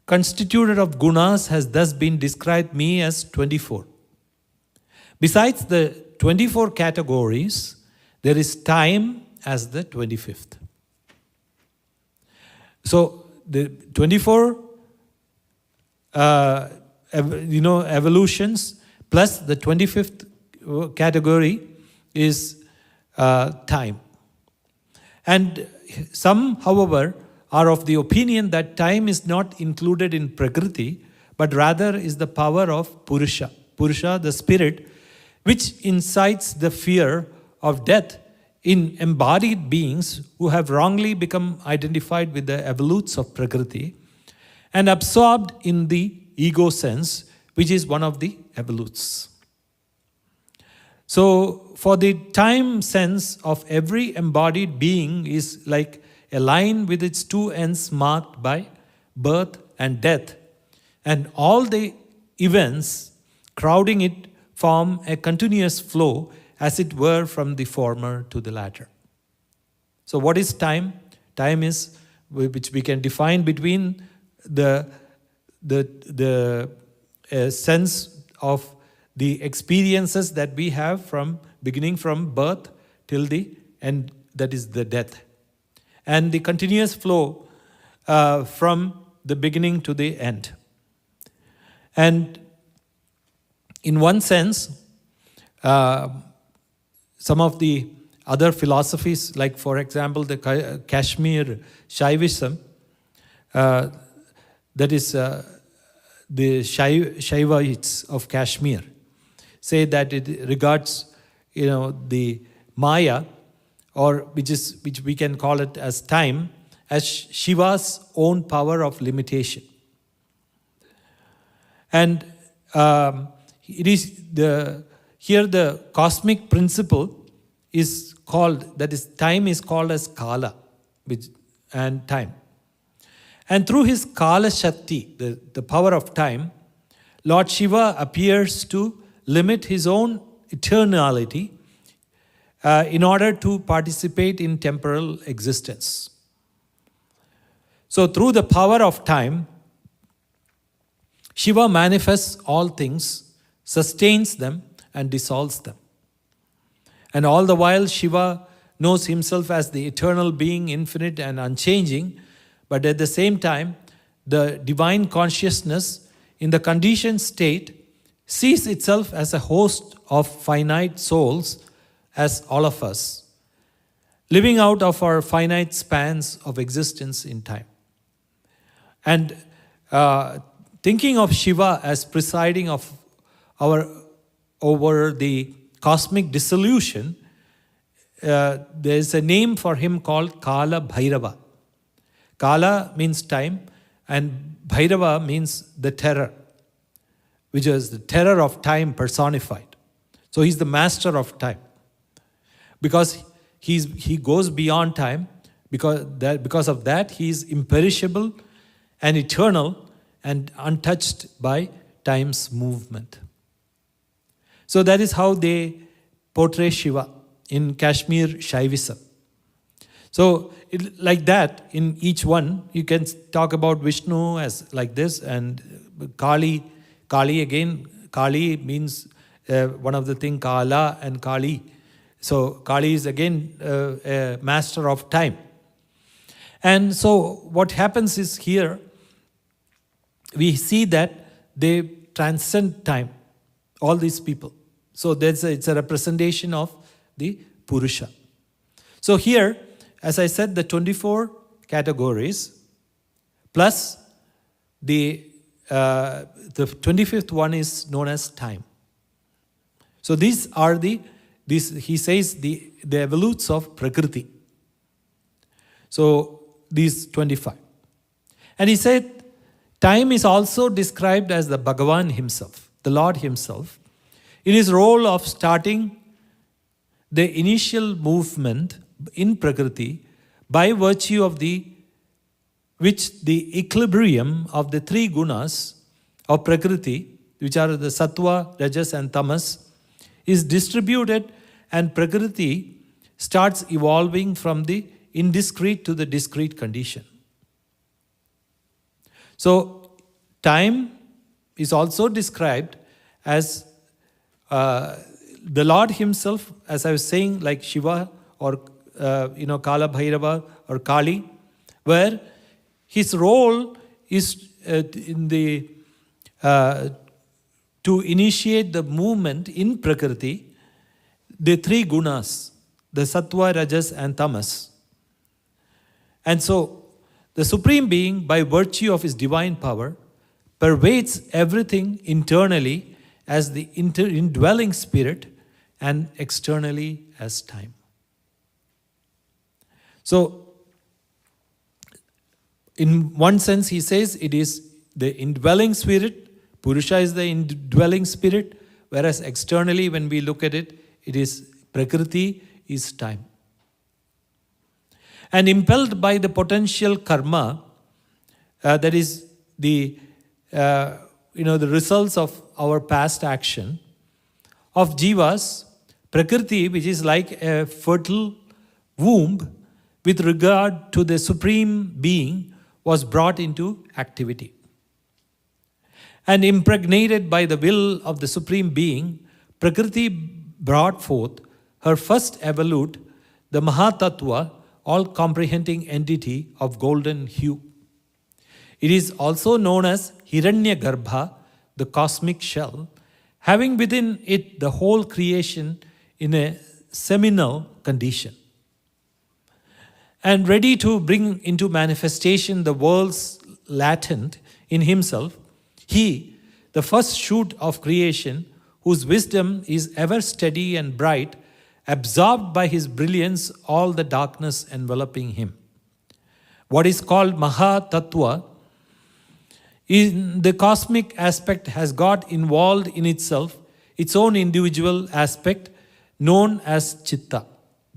constituted of gunas has thus been described me as 24. Besides the 24 categories, there is time as the 25th. So the 24 evolutions plus the 25th category is time. And some, however, are of the opinion that time is not included in Prakriti, but rather is the power of Purusha. Purusha, the spirit, which incites the fear of death in embodied beings who have wrongly become identified with the evolutes of Prakriti and absorbed in the ego sense, which is one of the evolutes. So, for the time sense of every embodied being is like a line with its 2 ends marked by birth and death, and all the events crowding it form a continuous flow, as it were, from the former to the latter. So what is time? Time is, which we can define between the sense of the experiences that we have from beginning from birth till the end, that is the death. And the continuous flow from the beginning to the end. And in one sense, some of the other philosophies, like for example the Kashmir Shaivism, that is the Shaivites of Kashmir, say that it regards the Maya or which we can call it as time, as Shiva's own power of limitation. And it is here the cosmic principle is called, that is, time is called as Kala, and time. And through his Kala Shakti, the power of time, Lord Shiva appears to limit his own eternality in order to participate in temporal existence. So through the power of time, Shiva manifests all things, sustains them, and dissolves them. And all the while, Shiva knows himself as the eternal being, infinite and unchanging, but at the same time, the divine consciousness in the conditioned state sees itself as a host of finite souls, as all of us, living out of our finite spans of existence in time. And thinking of Shiva as presiding over the cosmic dissolution, there is a name for him called Kala Bhairava. Kala means time, and Bhairava means the terror, which is the terror of time personified. So he's the master of time, because he goes beyond time. Because of that, he is imperishable and eternal and untouched by time's movement. So that is how they portray Shiva in Kashmir Shaivism. So like that, in each one, you can talk about Vishnu as like this, and Kali again. Kali means one of the things, Kala and Kali. So Kali is again a master of time. And so what happens is here, we see that they transcend time, all these people. So it's a representation of the Purusha. So here, as I said, the 24 categories plus the 25th one is known as time. So these are he says the evolutes of Prakriti. So these 25. And he said, time is also described as the Bhagavan himself, the Lord himself, in his role of starting the initial movement in Prakriti by virtue of which the equilibrium of the three gunas of Prakriti, which are the Sattva, Rajas and Tamas, is distributed, and Prakriti starts evolving from the indiscrete to the discrete condition. So time is also described as the Lord himself, as I was saying, like Shiva or Kala Bhairava or Kali, where his role is to initiate the movement in Prakriti, the three gunas, the Sattva, Rajas and Tamas. And so the Supreme Being, by virtue of his divine power, pervades everything internally as the indwelling spirit and externally as time. So, in one sense, he says it is the indwelling spirit, Purusha is the indwelling spirit, whereas externally, when we look at it, it is Prakriti is time. And impelled by the potential karma, that is the results of our past action, of jivas, Prakriti, which is like a fertile womb, with regard to the Supreme Being, was brought into activity. And impregnated by the will of the Supreme Being, Prakriti brought forth her first evolute, the Mahatattva, all-comprehending entity of golden hue. It is also known as Hiranyagarbha, the cosmic shell, having within it the whole creation in a seminal condition. And ready to bring into manifestation the worlds latent in himself, he, the first shoot of creation, whose wisdom is ever steady and bright, absorbed by his brilliance all the darkness enveloping him. What is called Maha Tattva, in the cosmic aspect, has got involved in itself its own individual aspect known as Chitta,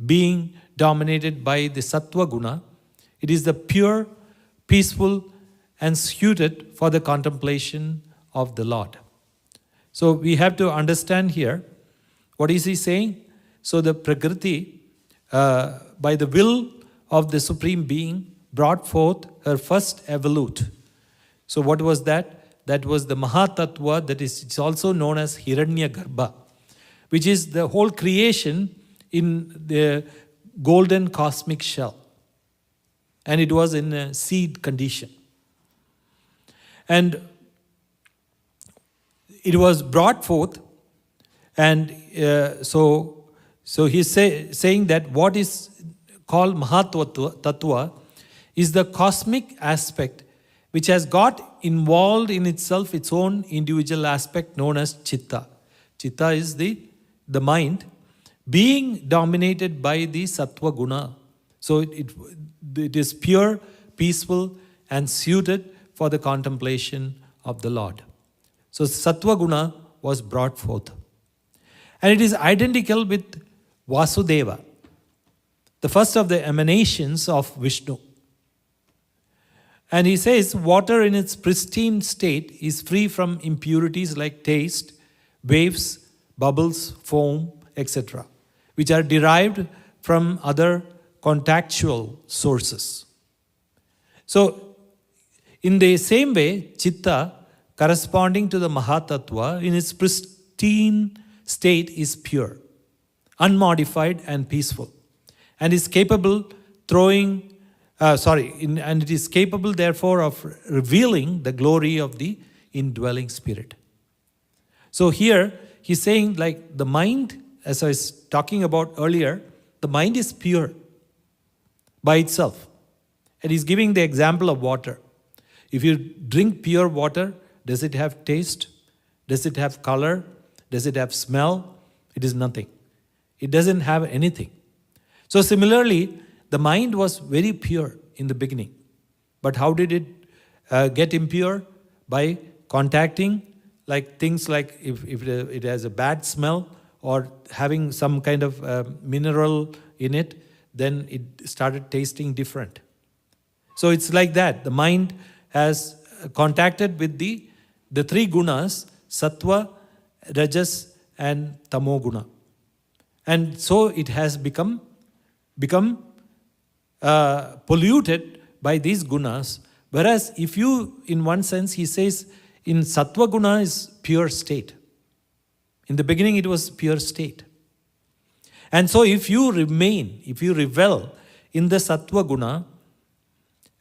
being dominated by the Sattva Guna. It is the pure, peaceful, and suited for the contemplation of the Lord. So we have to understand here, what is he saying? So the Prakriti, by the will of the Supreme Being, brought forth her first evolute. So what was that? That was the Mahatattva, that is, it's also known as Hiranyagarbha, which is the whole creation in the golden cosmic shell. And it was in a seed condition. And it was brought forth, and so he's saying that what is called Mahatattva is the cosmic aspect which has got involved in itself its own individual aspect known as Chitta. Chitta is the mind being dominated by the Sattva Guna. So it is pure, peaceful, and suited for the contemplation of the Lord. So Sattva Guna was brought forth. And it is identical with Vasudeva, the first of the emanations of Vishnu. And he says, water in its pristine state is free from impurities like taste, waves, bubbles, foam, etc., which are derived from other contactual sources. So, in the same way, Chitta, corresponding to the Mahatattva, in its pristine state is pure, unmodified, and peaceful, and is capable and it is capable, therefore, of revealing the glory of the indwelling spirit. So here, he's saying, like the mind, as I was talking about earlier, the mind is pure by itself. And he's giving the example of water. If you drink pure water, does it have taste? Does it have color? Does it have smell? It is nothing. It doesn't have anything. So similarly, the mind was very pure in the beginning. But how did it get impure? By contacting things like if it has a bad smell or having some kind of mineral in it, then it started tasting different. So it's like that. The mind has contacted with the three gunas, Sattva, Rajas, and Tamoguna. And so it has become polluted by these gunas. Whereas if you, in one sense, he says, in Sattva Guna is pure state. In the beginning it was pure state. And so if you revel in the Sattva Guna,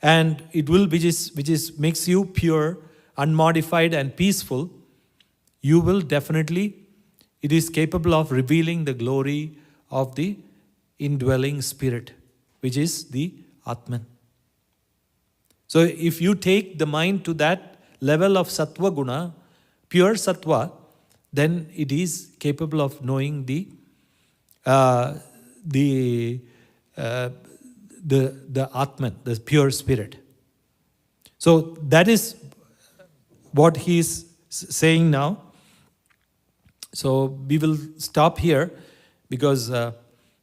and it will, which is makes you pure, unmodified, and peaceful, you will definitely, it is capable of revealing the glory of the indwelling spirit, which is the Atman. So if you take the mind to that level of Sattva Guna, pure Sattva, then it is capable of knowing the Atman, the pure spirit. So that is what he is saying now. So we will stop here, because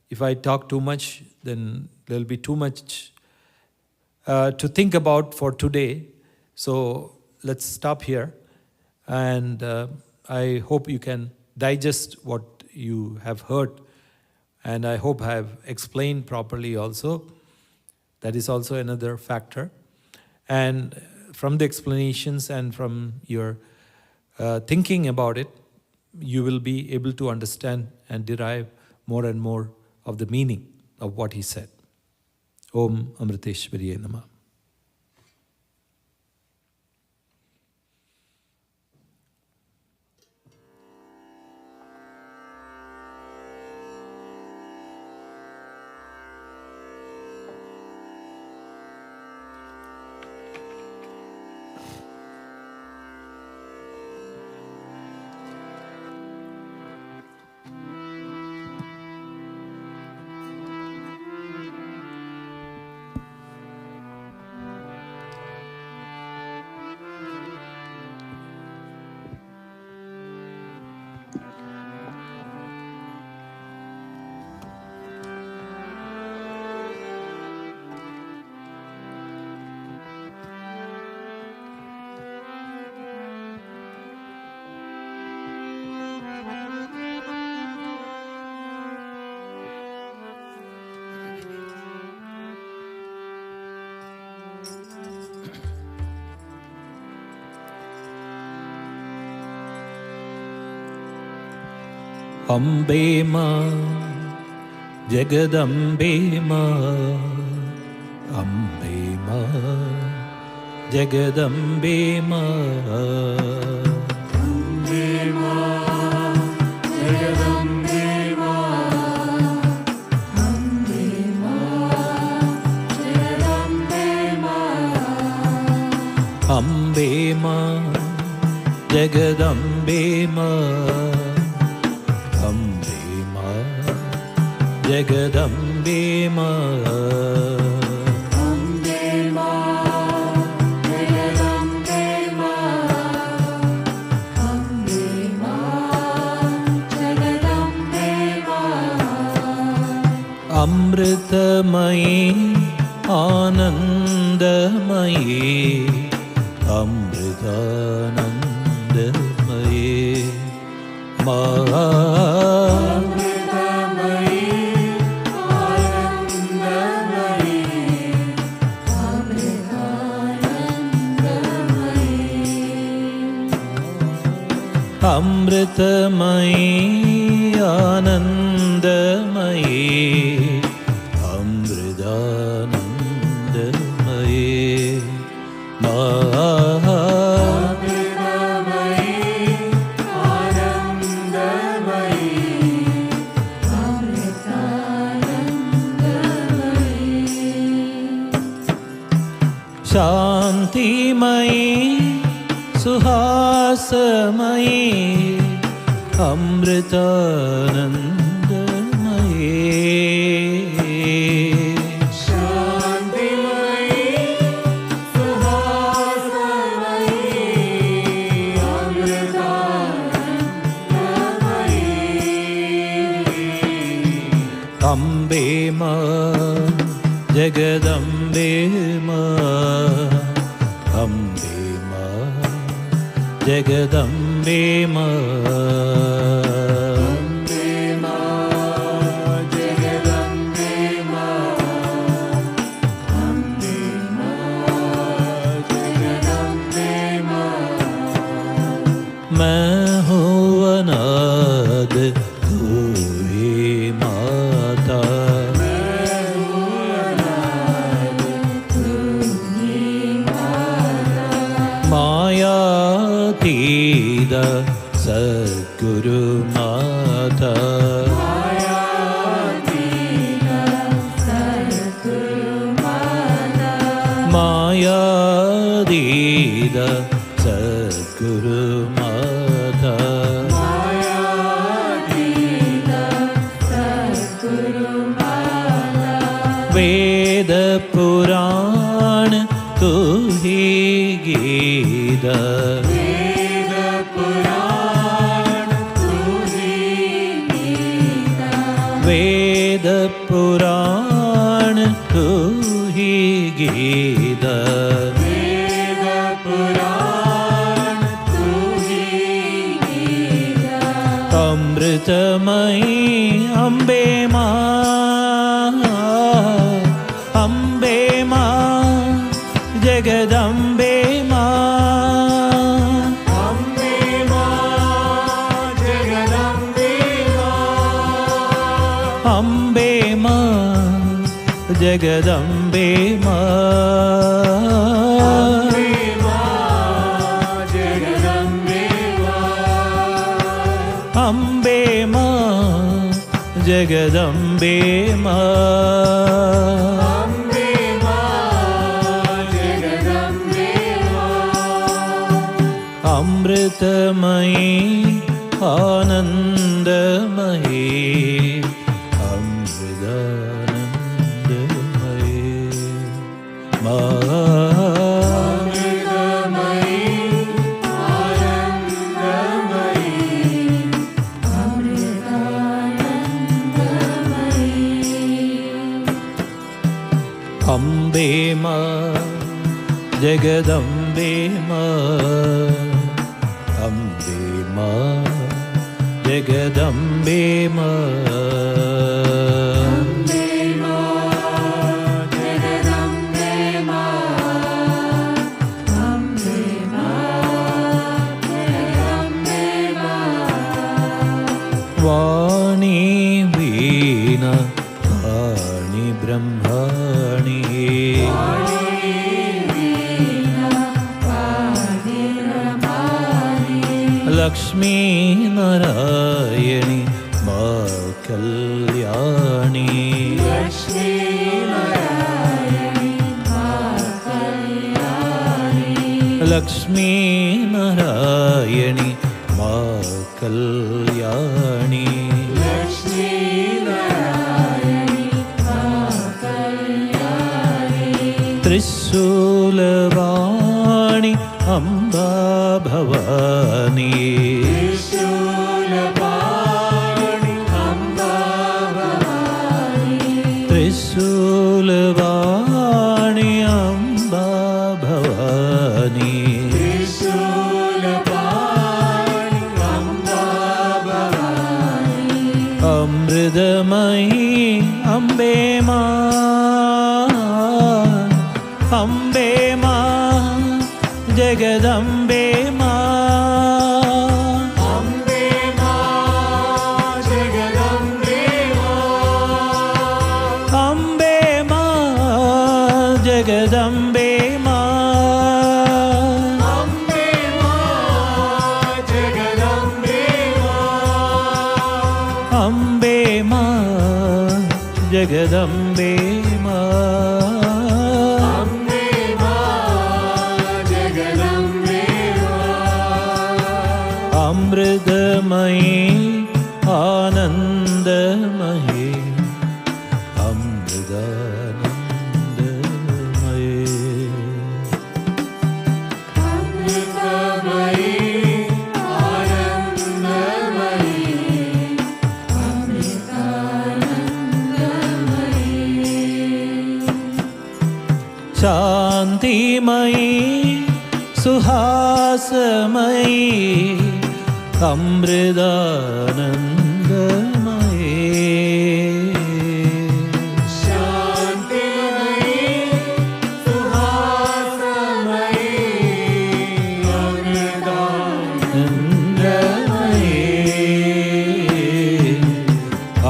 if I talk too much, then there will be too much to think about for today. So let's stop here, and I hope you can digest what you have heard, and I hope I have explained properly also. That is also another factor. And from the explanations and from your thinking about it, you will be able to understand and derive more and more of the meaning of what he said. Om Amriteshwariye Namah. Ambe मां जगदम्बे मां, अम्बे मां जगदम्बे मां, अम्बे मां जगदम्बे मां, अम्बे मां जगदम्बे मां, अम्बे मां जगदम्बे मां, अम्बे मां जगदम्बे मां, अम्बे मां जगदम्बे मां, अम्बे मां जगदम्बे मां, अमृतमयी आनन्दमयी, अमृतानन्दमयी मां, अमृतमयी आनन्दमयी, अमृतानन्दमयी मां, शान्तिमयी सुहासमयी, अमृतानन्दमयी शान्तिमयी सुहासमयी, अमृतानन्दमयी, अम्बे मां जगदम्बे मां, अम्बे मां जगदम्बे मां, अम्बे मां जगदम्बे मां, अम्बे मां जगदम्बे मां, मैं हूँ अनाथ तू ही माता, मायातीत सद्गुरु माता, मायातीत सद्गुरु माता, वेद पुराण तू ही गीत, वेद पुराण तू ही गीत, वेद पुराण तू ही गीत, वेद पुराण तू ही गीत, अमृतमयी अम्बे मां, अम्बे मां जगदम्बे मां, अम्बे मां जगदम्बे मां, अम्बे मां जगदम्बे मां, अम्बे मां जगदम्बे मां, अम्बे मां जगदम्बे मां, अम्बे मां जगदम्बे मां, अमृतमयी आनन्दमयी, अमृतानन्दमयी मां, अम्बे मां जगदम्बे मां, अम्बे मां जगदम्बे मां, पाणि वीणा पाणि ब्रह्माणि लक्ष्मी नारायणी मा कल्याणी लक्ष्मी नारायणी मा कल्याणी त्रिशूलवाणी अम्बा भवानी त्रिशूलवाणी अम्बा भवानी अमृतमयी अम्बे मां अम्बे मां जगदम्बे जगदम्बे अम्बे मां जगदम्बे अमृतमयी आनन्दमयी शान्तिमयी सुहासमयी अमृतानन्दमयी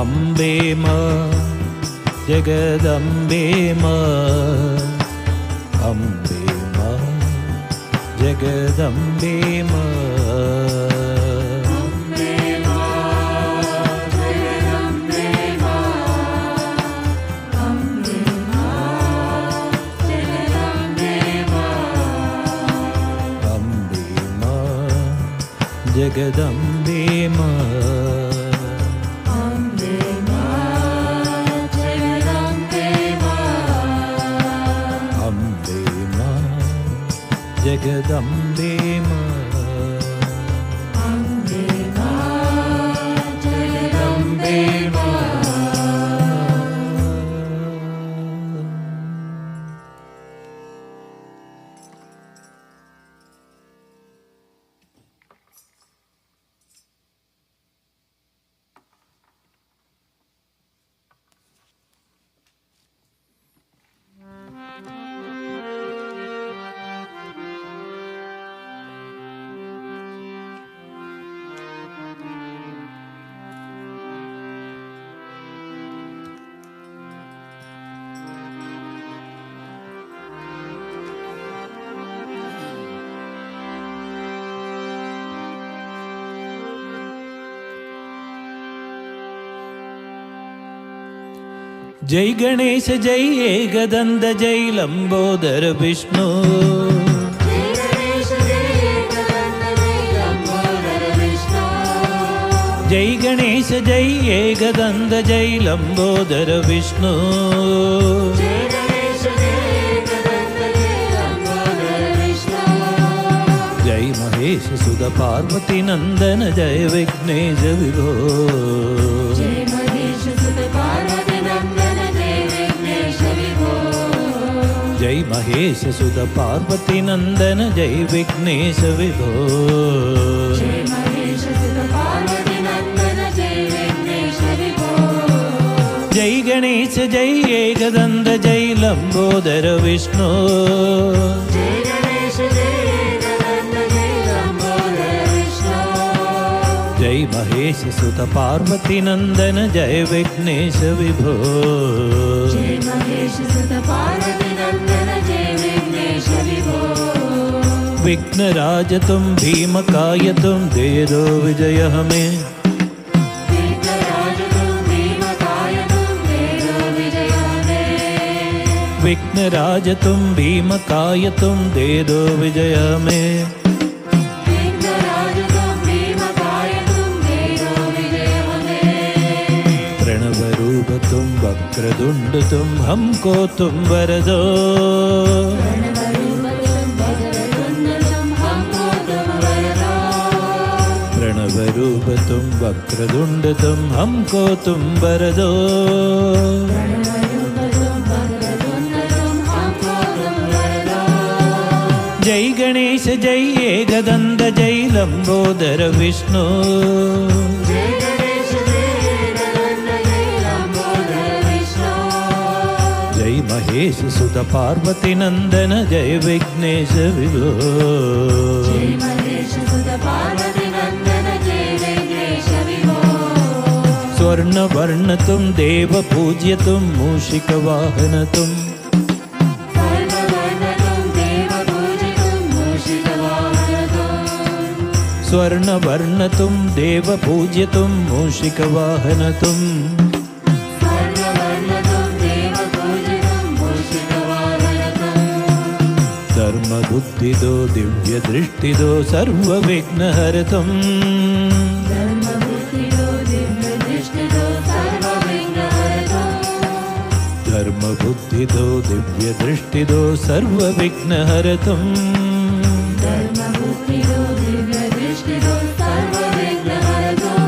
अम्बे मां जगदम्बे मां अम्बे मां जगदम्बे मां अम्बे मां जगदम्बे मां जगदम्बे मां जगदम्बे मां जय गणेश जय एकदंत जय लंबोदर विष्णु जय गणेश जय एकदंत जय लंबोदर विष्णु जय महेश सुत पार्वती नंदन जय विघ्नेश विभो जय महेश सुत पार्वती नंदन जय विघ्नेश विभो जय गणेश जय एकदंत जय लंबोदर विष्णु जय महेश महेश सुत पार्वती नंदन जय विघ्नेश विभो। जय महेश सुत पार्वती नंदन जय विघ्नेश विभो। विघ्नराज तुम भीमकाय तुम दे दो विजय हमें। विघ्नराज तुम भीमकाय तुम दे दो विजय हमें। विघ्नराज तुम भीमकाय तुम दे दो विजय हमें। विघ्नराज तुम भीमकाय तुम दे दो विजय हमें। प्रणव रूप तुम वक्रतुंड तुम हमको तुम वर दो। प्रणव रूप तुम वक्रतुंड तुम हमको तुम वर दो। जय गणेश जय एकदंत जय लंबोदर विष्णु। जय गणेश जय एकदंत जय लंबोदर विष्णु। जय महेश सुत पार्वती नंदन जय विघ्नेश विभो। जय महेश सुत पार्वती नंदन जय विघ्नेश विभो। स्वर्ण वर्ण तुम देव पूज्य तुम मूषिक वाहन तुम। स्वर्ण वर्ण तुम देव पूज्य तुम मूषिक वाहन तुम। स्वर्ण वर्ण तुम देव पूज्य तुम मूषिक वाहन तुम। धर्म बुद्धि दो दिव्य दृष्टि दो सर्व विघ्न हर तुम। धर्म बुद्धि दो दिव्य दृष्टि दो सर्व विघ्न हर तुम। धर्म बुद्धि दो दिव्य दृष्टि दो सर्व विघ्न हर तुम। धर्म बुद्धि दो दिव्य दृष्टि दो सर्व विघ्न हर तुम।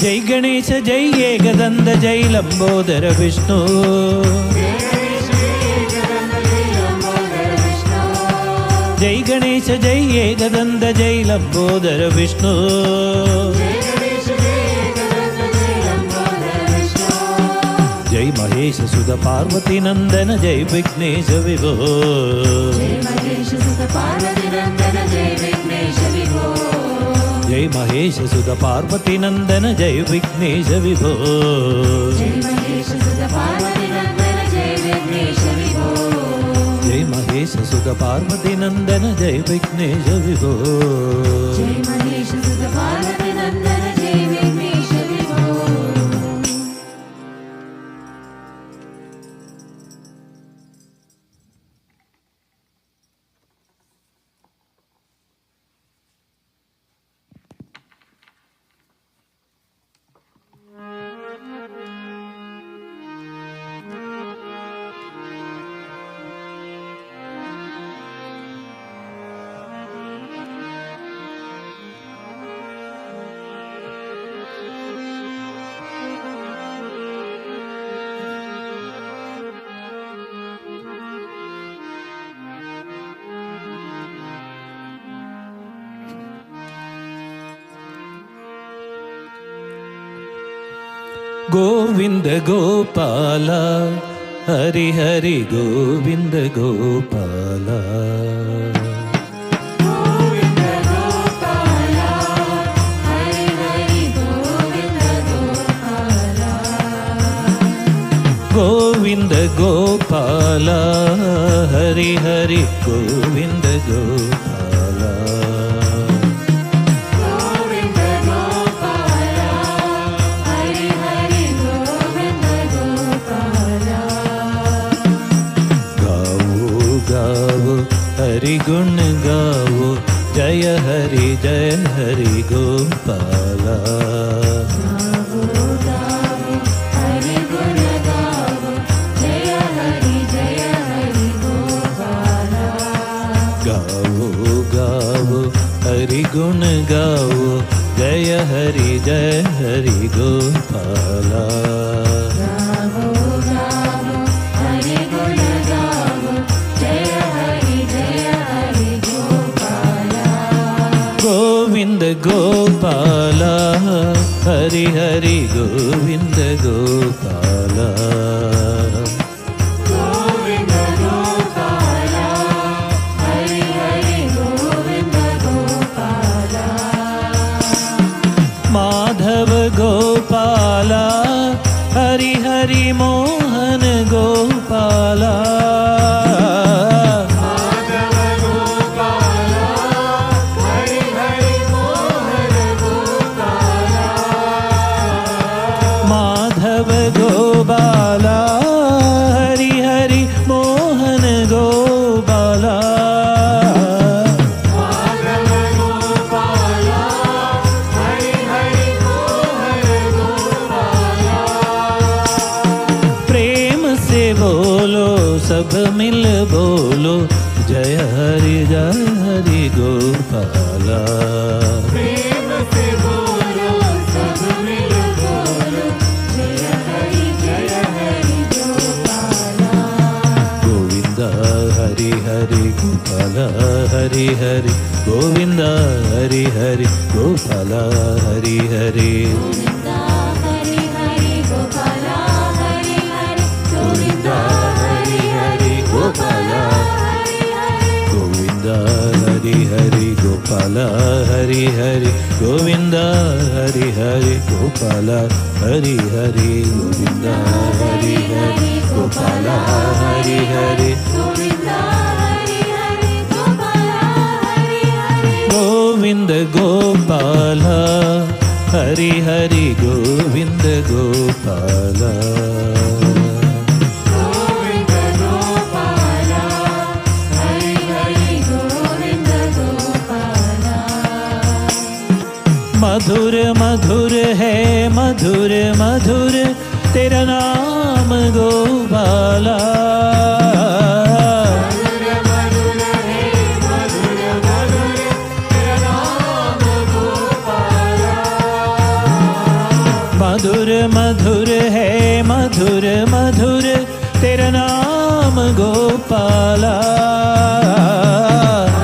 जय गणेश जय एकदंत जय लंबोदर विष्णु। जय गणेश जय एकदंत जय लंबोदर विष्णु। जय गणेश जय एकदंत जय लंबोदर विष्णु। जय गणेश जय एकदंत जय लंबोदर विष्णु। जय महेश सुत पार्वती नंदन जय विघ्नेश विभो। जय महेश सुत पार्वती नंदन जय विघ्नेश विभो। जय महेश सुत पार्वती नंदन जय विघ्नेश विभो। जय महेश सुत पार्वती नंदन जय विघ्नेश विभो। जय महेश सुत पार्वती नंदन जय विघ्नेश विभो। जय महेश सुत पार्वती नंदन जय विघ्नेश विभो। गोविंद गोपाला हरि हरि गोविंद गोपाला। गोविंद गोपाला हरि हरि गोविंद गोपाला। गोविंद गोपाला हरि हरि गोविंद गोपाला। गोविंद गोपाला हरि हरि गोविंद गोपाला। गाओ गाओ हरि गुण गाओ जय हरि गोपाला। गावो गावो हरि गुण गावो जय हरि गोपाला। गाओ गाओ हरि गुण गाओ जय हरि गोपाला। गावो गावो हरि गुण गावो जय हरि गोपाला। गोविंद गोपाला हरि हरि गोविंद गोपाला। गोविंद गोपाला हरि हरि गोविंद गोपाला। माधव गोपाला हरि हरि मोहन गोपाला प्रेम से बोलो सब मिल बोलो जय हरि गोपाला प्रेम से बोलो सब मिल बोलो जय हरि गोपाला गोविंद हरि हरि गोपाला हरि हरि गोविंद हरि हरि गोपाला हरि हरि गोविंदा हरि हरि गोपाला हरि हरि गोविंदा हरि हरि गोपाला गोविंद हरि हरि गोपाला हरि हरि गोविंद हरि हरि गोपाला हरि हरि गोविंद हरि हरि गोपाला हरि हरि गोविंदा हरि हरि गोपाला हरि हरि गोविंद गोपाला हरि हरि गोविंद गोपाला गोविंद गोपाला हरि हरि गोविंद गोपाला मधुर मधुर है मधुर मधुर तेरा नाम गोपाला मधुर मधुर है मधुर मधुर तेरा नाम गोपाला मधुर मधुर है मधुर मधुर तेरा नाम गोपाला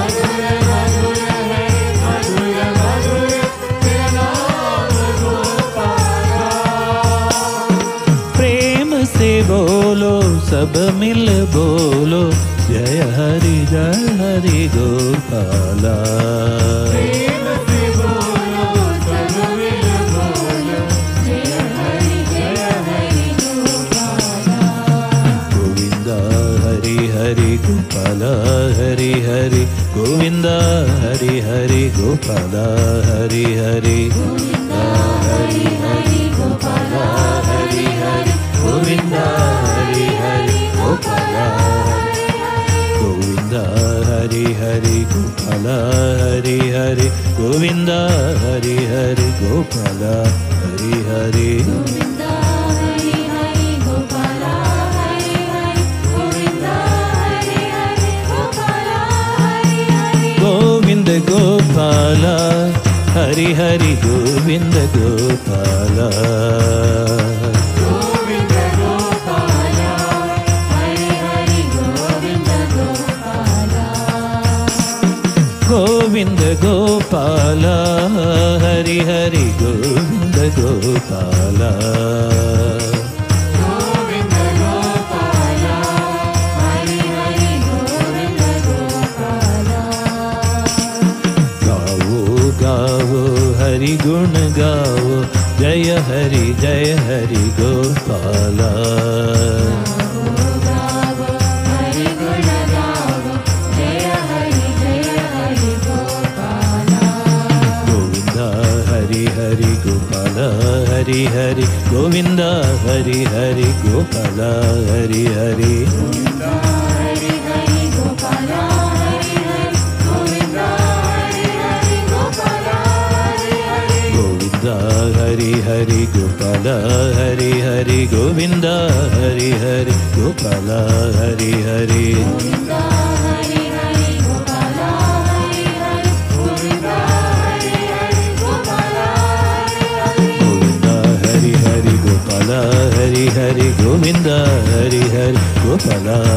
मधुर मधुर है मधुर मधुर तेरा नाम गोपाला प्रेम से बोलो सब मिल बोलो जय हरि गोपाला प्रेम से बोलो सब मिल बोलो जय हरि गोपाला गोविंद हरि हरि गोपाला हरि हरि गोविंद हरि हरि गोपाला हरि हरि गोविंदा हरि हरि गोपाला हरि हरि गोविंद हरि हरि गोपाला गोविंद हरि हरि गोपाला हरि हरि गोविंद हरि हरि गोपाला हरि हरि गोविंदा हरि हरि गोपाला हरि हरि गोविंदा हरि हरि गोपाला हरि हरि गोविंद गोपाला हरि हरि गोविंद गोपाला गोविंद गोपाला हरि हरि गोविंद गोपाला गोविंद गोपाला हरि हरि गोविंद गोपाला गोविंद गोपाला हरि हरि गोविंद गोपाला गाओ गाओ हरि गुण गाओ जय हरि गोपाला गावो हरि गुण गावो जय हरि गोपाला गोविंद हरि हरि गोपाला हरि हरि गोविंद हरि हरि गोपाला हरि हरि हरि हरि गोपाला हरि हरि गोविंदा हरि हरि गोपाला हरि हरि गोविंद हरि हरि गोपाला हरि हरि गोविंद हरि हरि गोपाला हरि हरि गोविंदा हरि हरि गोपाला हरि हरि गोविंदा हरि हरि गोपाला हरि हरि गोविंद हरि हरि गोपाला हरि हरि गोविंद हरि हरि गोपाला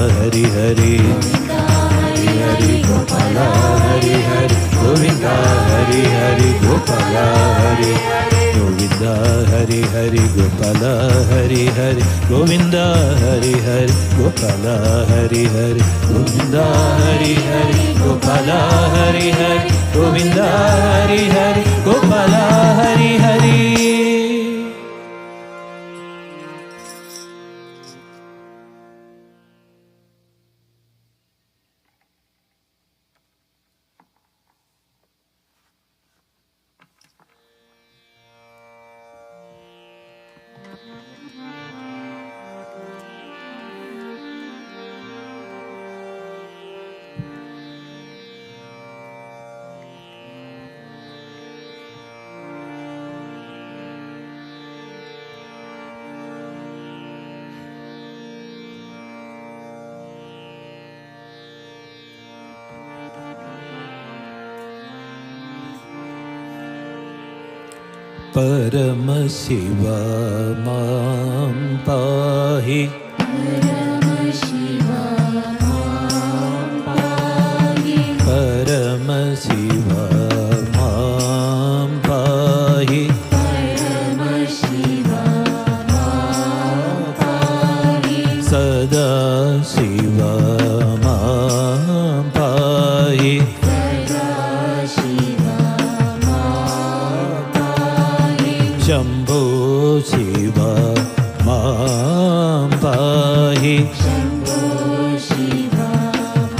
हरि हरि गोविंदा हरि हरि गोपाला हरि हरि गोविंद हरि हरि गोपाला हरि गोविंद हरि हरि गोपाला हरि हरि गोविंद हरि हरि गोपाला हरि हरि गोविंद हरि हरि गोपाला हरि हरि गोविंद हरि हरि गोपाला हरि हरि परम शिव मां पाहि परम शिव मां पाहि परम शिव मां पाहि परम शिव मां पाहि सदा शिव मां पाहि सदा शिव मां पाहि शम्भो शिव मां पाहि शम्भो शिव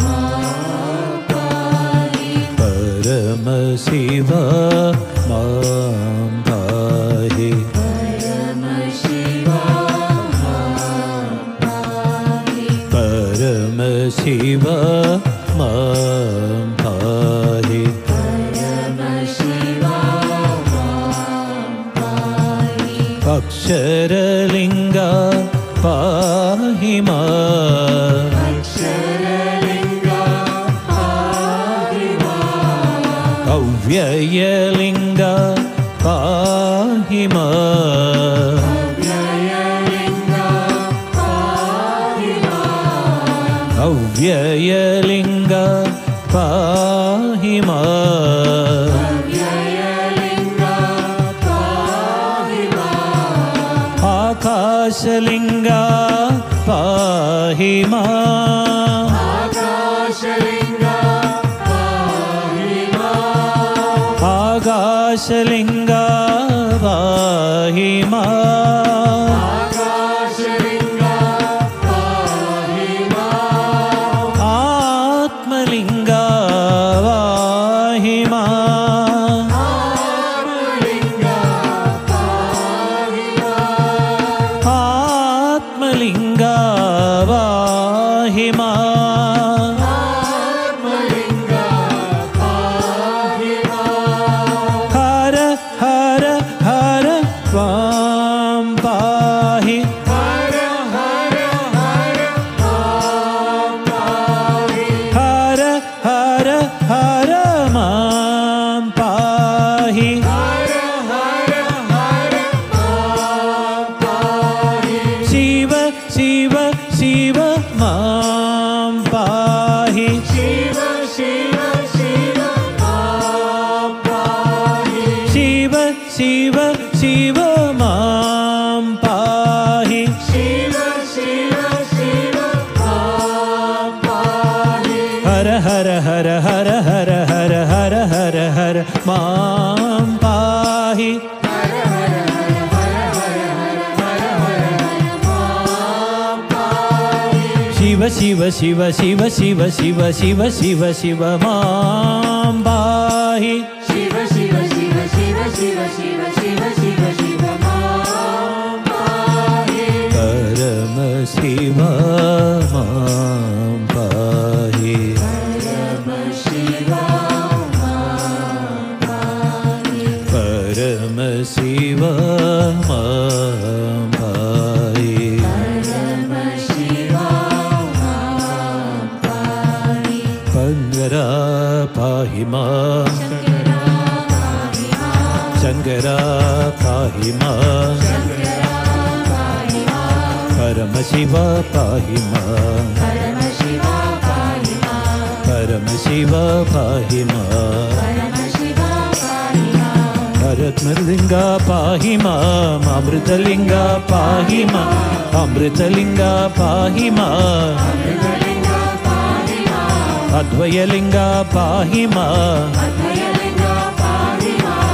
मां पाहि परम शिव मां पाहि परम शिव मां पाहि परम शिव मां पाहि परम शिव मां पाहि अक्षरलिङ्गा पाहि माम् अक्षरलिङ्गा पाहि माम् अव्ययलिङ्गा पाहि माम् अव्ययलिङ्गा पाहि माम् अव्ययलिङ्गा पाहि माम् अव्ययलिङ्गा पाहि माम् आकाशलिङ्गा पाहि माम् आकाशलिङ्गा पाहि माम् आकाशलिङ्गा पाहि माम् आकाशलिङ्गा पाहि माम् आत्मलिङ्गा पाहि माम् आत्मलिङ्गा पाहि माम् आत्मलिङ्गा पाहि माम् आत्मलिङ्गा पाहि माम् हर हर हर त्वां पाहि हर हर हर मां पाहि हर हर हर मां पाहि हर हर हर मां पाहि शिव शिव शिव मां पाहि शिव शिव शिव मां पाहि शिव शिव शिव मां पाहि शिव शिव शिव मां पाहि हर हर हर हर हर हर हर हर हर मां पाहि हर हर हर हर हर हर हर हर मां पाहि शिव शिव शिव शिव शिव शिव शिव शिव शिव मां पाहि शिव शिव शिव शिव शिव शिव शिव शिव शिव मां पाहि परम शिव मां पाहि परम शिव मां पाहि परम शिव मां पाहि परम शिव मां पाहि पंगरा पाहि मां शंकरा पाहि मां शङ्करा पाहि मां परम शिव पाहि मां परम शिव पाहि मां परम शिव पाहि मां परम शिव पाहि मां रत्नलिङ्गा पाहि माम् अमृतलिङ्गा पाहि माम् अमृतलिङ्गा पाहि माम् अमृतलिङ्गा पाहि मां अद्वयलिङ्गा पाहि माम् अद्वयलिङ्गा पाहि मां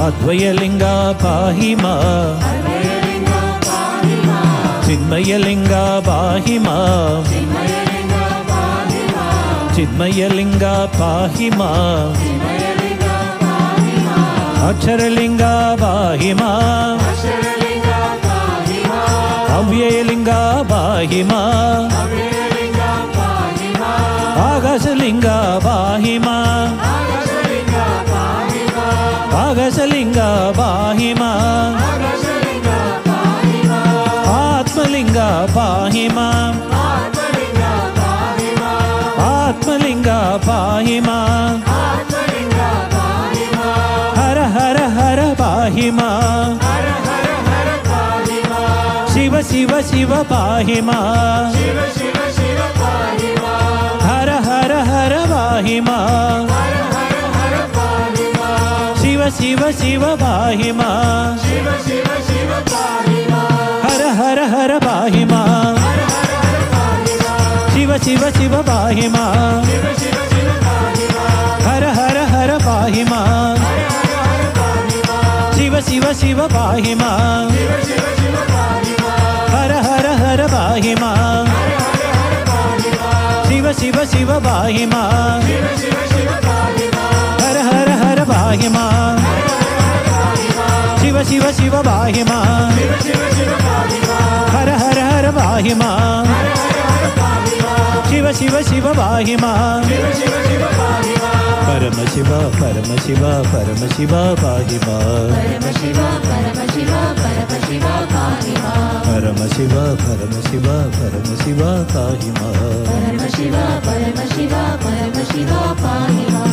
अद्वयलिङ्गा पाहि माम् अद्वयलिङ्गा पाहि मां चिन्मयलिङ्गा पाहि माम् चिन्मयलिङ्गा पाहि मां चिन्मयलिङ्गा पाहि माम् चिन्मयलिङ्गा पाहि मां अक्षरलिङ्गा पाहि माम् अक्षरलिङ्गा पाहि मां ಅವ್ಯಯಲಿಂಗ ಪಾಹಿ ಮಾ ಆಕಾಶಲಿಂಗ ಪಾಹಿ ಮಾ ಆಕಾಶಲಿಂಗ ಪಾಹಿ ಮಾ ಆತ್ಮಲಿಂಗ ಪಾಹಿ ಮಾ ಆತ್ಮಲಿಂಗ ಪಾಹಿ ಮಾ ಹರ ಹರ ಹರ ಪಾಹಿ ಮಾ ಶಿವ ಶಿವ ಶಿವ ಪಾಹಿ ಮಾ ಹರ ಹರ ಹರ ಪಾಹಿ ಮಾ ಶಿವ ಶಿವ ಶಿವ ಪಾಹಿ ಮಾ ಹರ ಹರ ಹರ ಪಾಹಿ ಮಾ ಶಿವ ಶಿವ ಶಿವ ಪಾಹಿ ಮಾ ಹರ ಹರ ಹರ ಪಾಹಿ ಮಾ ಶಿವ ಶಿವ ಶಿವ ಪಾಹಿ ಮಾ ಹರ ಹರ ಹರ ಪಾಹಿ ಮಾ ಶಿವ ಶಿವ ಶಿವ ಪಾಹಿ ಮಾ ಹರ ಹರ ಹರ ಪಾಹಿ ಮಾ ಶಿವ ಶಿವ ಶಿವ ಪಾಹಿ ಮಾ ಹರ ಹರ ಹರ ಪಾಹಿ ಮಾ ಶಿವ ಶಿವ ಶಿವ ಪಾಹಿ ಮಾ ಪರಮ ಶಿವ ಪರಮ ಶಿವ ಪರಮ ಶಿವ ಪಾಹಿ ಮಾ ಪರಮ ಶಿವ ಪರಮ ಶಿವ ಪರಮ ಶಿವ ಪಾಹಿ ಮಾ ಪರಮ ಶಿವ ಪರಮ ಶಿವ ಪರಮ ಶಿವ ಪಾಹಿ ಮಾ ಪರಮ ಶಿವ ಪರಮ ಶಿವ ಪರಮ ಶಿವ ಪಾಹಿ ಮಾ.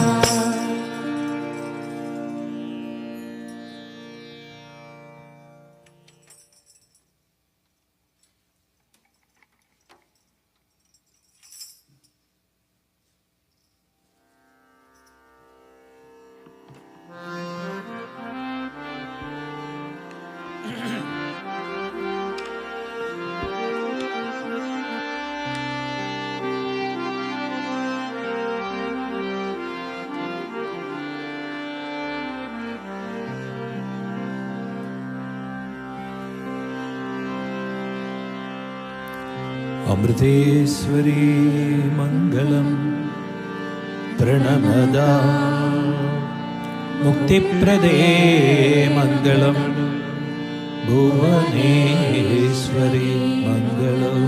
अमृतेश्वरी मङ्गलं प्रणमदा मुक्तिप्रदे मङ्गलं भुवनेश्वरी मङ्गलं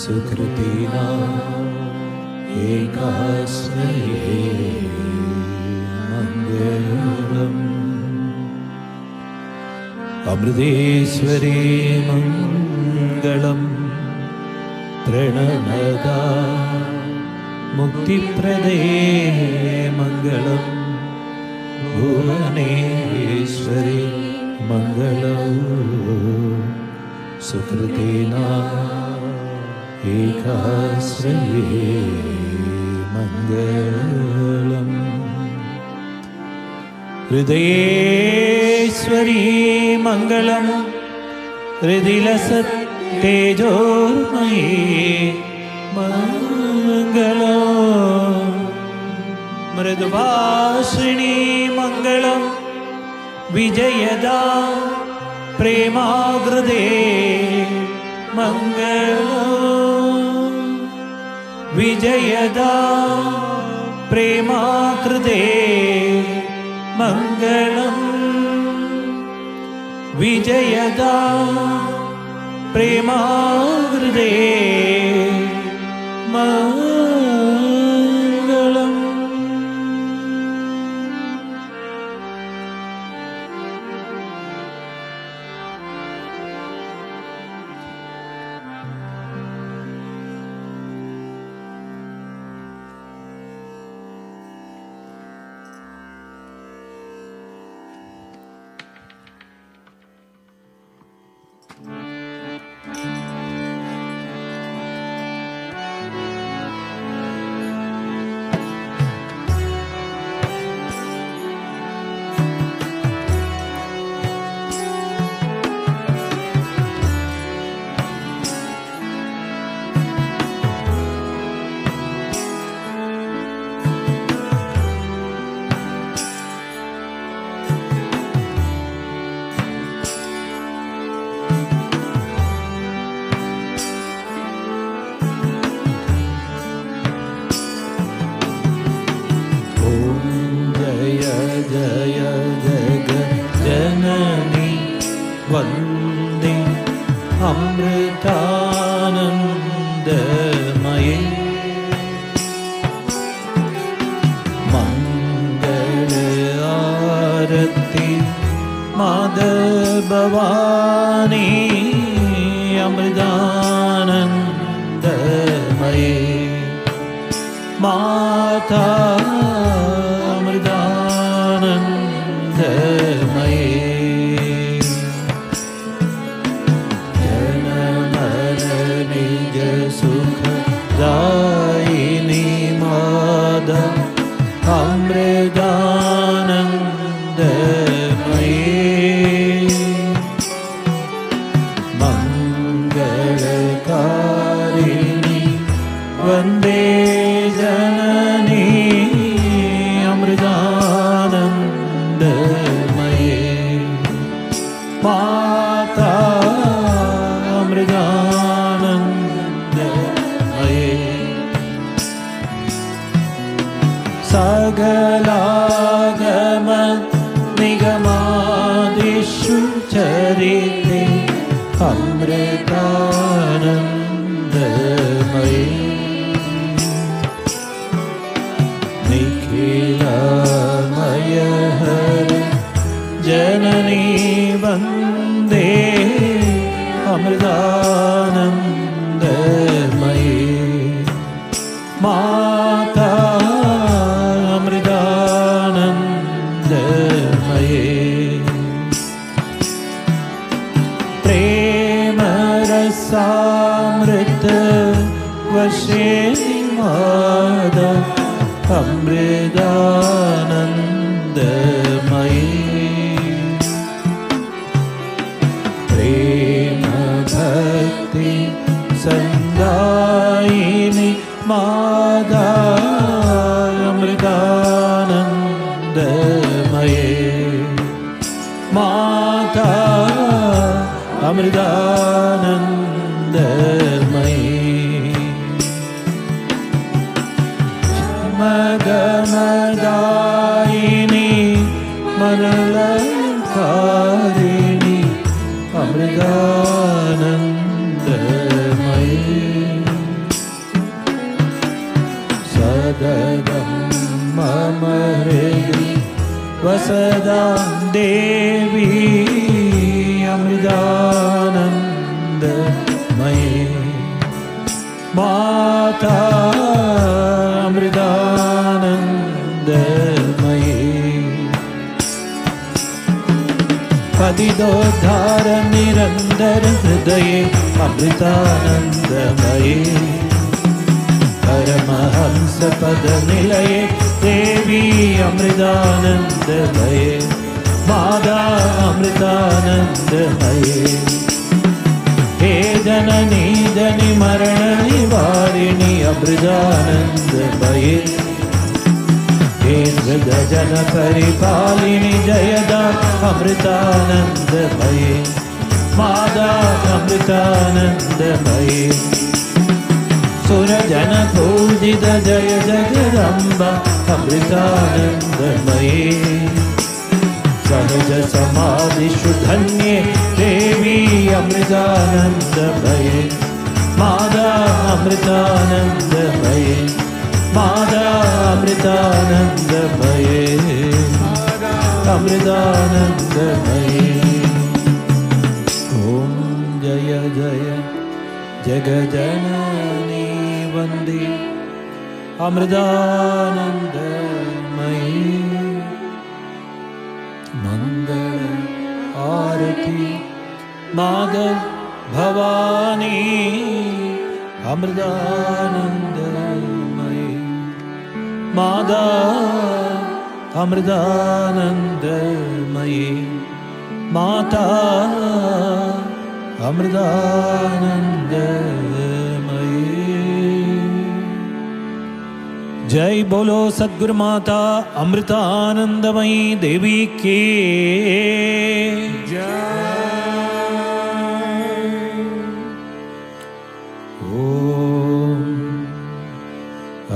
सुकृतिना एकाश्रये मङ्गलम् अमृतेश्वरी मङ्गलं प्रणमदा मुक्तिप्रदे मङ्गलं भुवनेश्वरी मङ्गलं सुकृतिना एकाश्रये मङ्गलम् हृदयेश्वरी मङ्गलं हृदिलसत् तेजोमयी मङ्गलं मृदुभाषिणी मङ्गलं विजयदा प्रेमाग्रदे मङ्गलं विजयदा प्रेमाकृदे मङ्गलं विजयदा प्रेमाग्रदे मङ्गलम्. वन्दे अमृतानन्दमये मंगल आरती माधव भवानी अमृतानन्दमये माता अमृतानन्दमये जनमन निज सुखदायिनी माता अमृतानन्दमये मंगलकारिणी वन्दे जननी अमृतानन्दमये माता अमृतानन्दमये सकलागम निगमादिषु चरिते अमृतानन्दमये निखिलमय हर जननी वन्दे अमृतानन्दमये माता अमृतानन्दमये प्रेम रसामृत वर्षिणी माता अमृतानन्दमये प्रेम भक्ति संदायिनी माता अमृतानन्दमये माता अमृतानन्दमये मगमदायिनी मनलंकारिणी अमृतानन्दमये सदगं मम हृदि वसदा देवी अमृतानन्दमये माता अमृतानन्दमये पतितोद्धार निरंतर हृदये अमृतानन्दमये परमहंस पद निलये देवी अमृतानन्दमये माता अमृतानन्दमये हे जननी जनि मरण निवारिणी अमृतानन्दमये हे हृदयजन परिपालिनी जयदा अमृतानन्दमये माता अमृतानन्दमये सुरजन पूजित जय जगदम्बा अमृतानन्दमये सहज समाधिषु धन्ये देवी अमृतानन्दमये माता अमृतानन्दमये माता अमृतानन्दमये अमृतानन्दमये ॐ जय जय जगजननी वन्दे अमृतानन्दमये मंगल आरती माधव भवानी अमृतानन्दमये माता अमृतानन्दमये माता अमृतानन्दमये। जय बोलो सद्गुरु माता अमृतानंदमयी देवी की ओम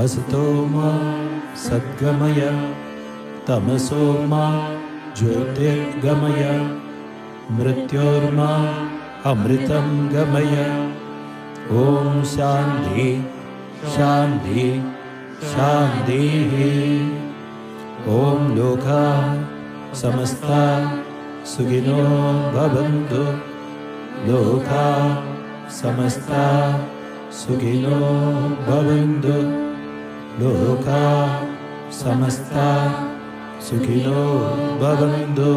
असतो मा सद्गमय तमसो मा ज्योतिर्गमय मृत्योर्मा अमृतं गमय। ॐ शान्ति शान्ति शान्तिः। ॐ लोकाः समस्ताः सुखिनो भवन्तु। लोकाः समस्ताः सुखिनो भवन्तु। लोकाः समस्ताः सुखिनो भवन्तु।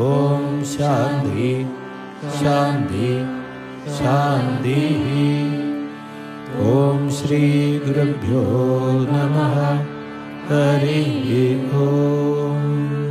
ॐ शान्ति शान्ति शान्तिः। ॐ श्री गुरुभ्यो नमः। हरिः ॐ।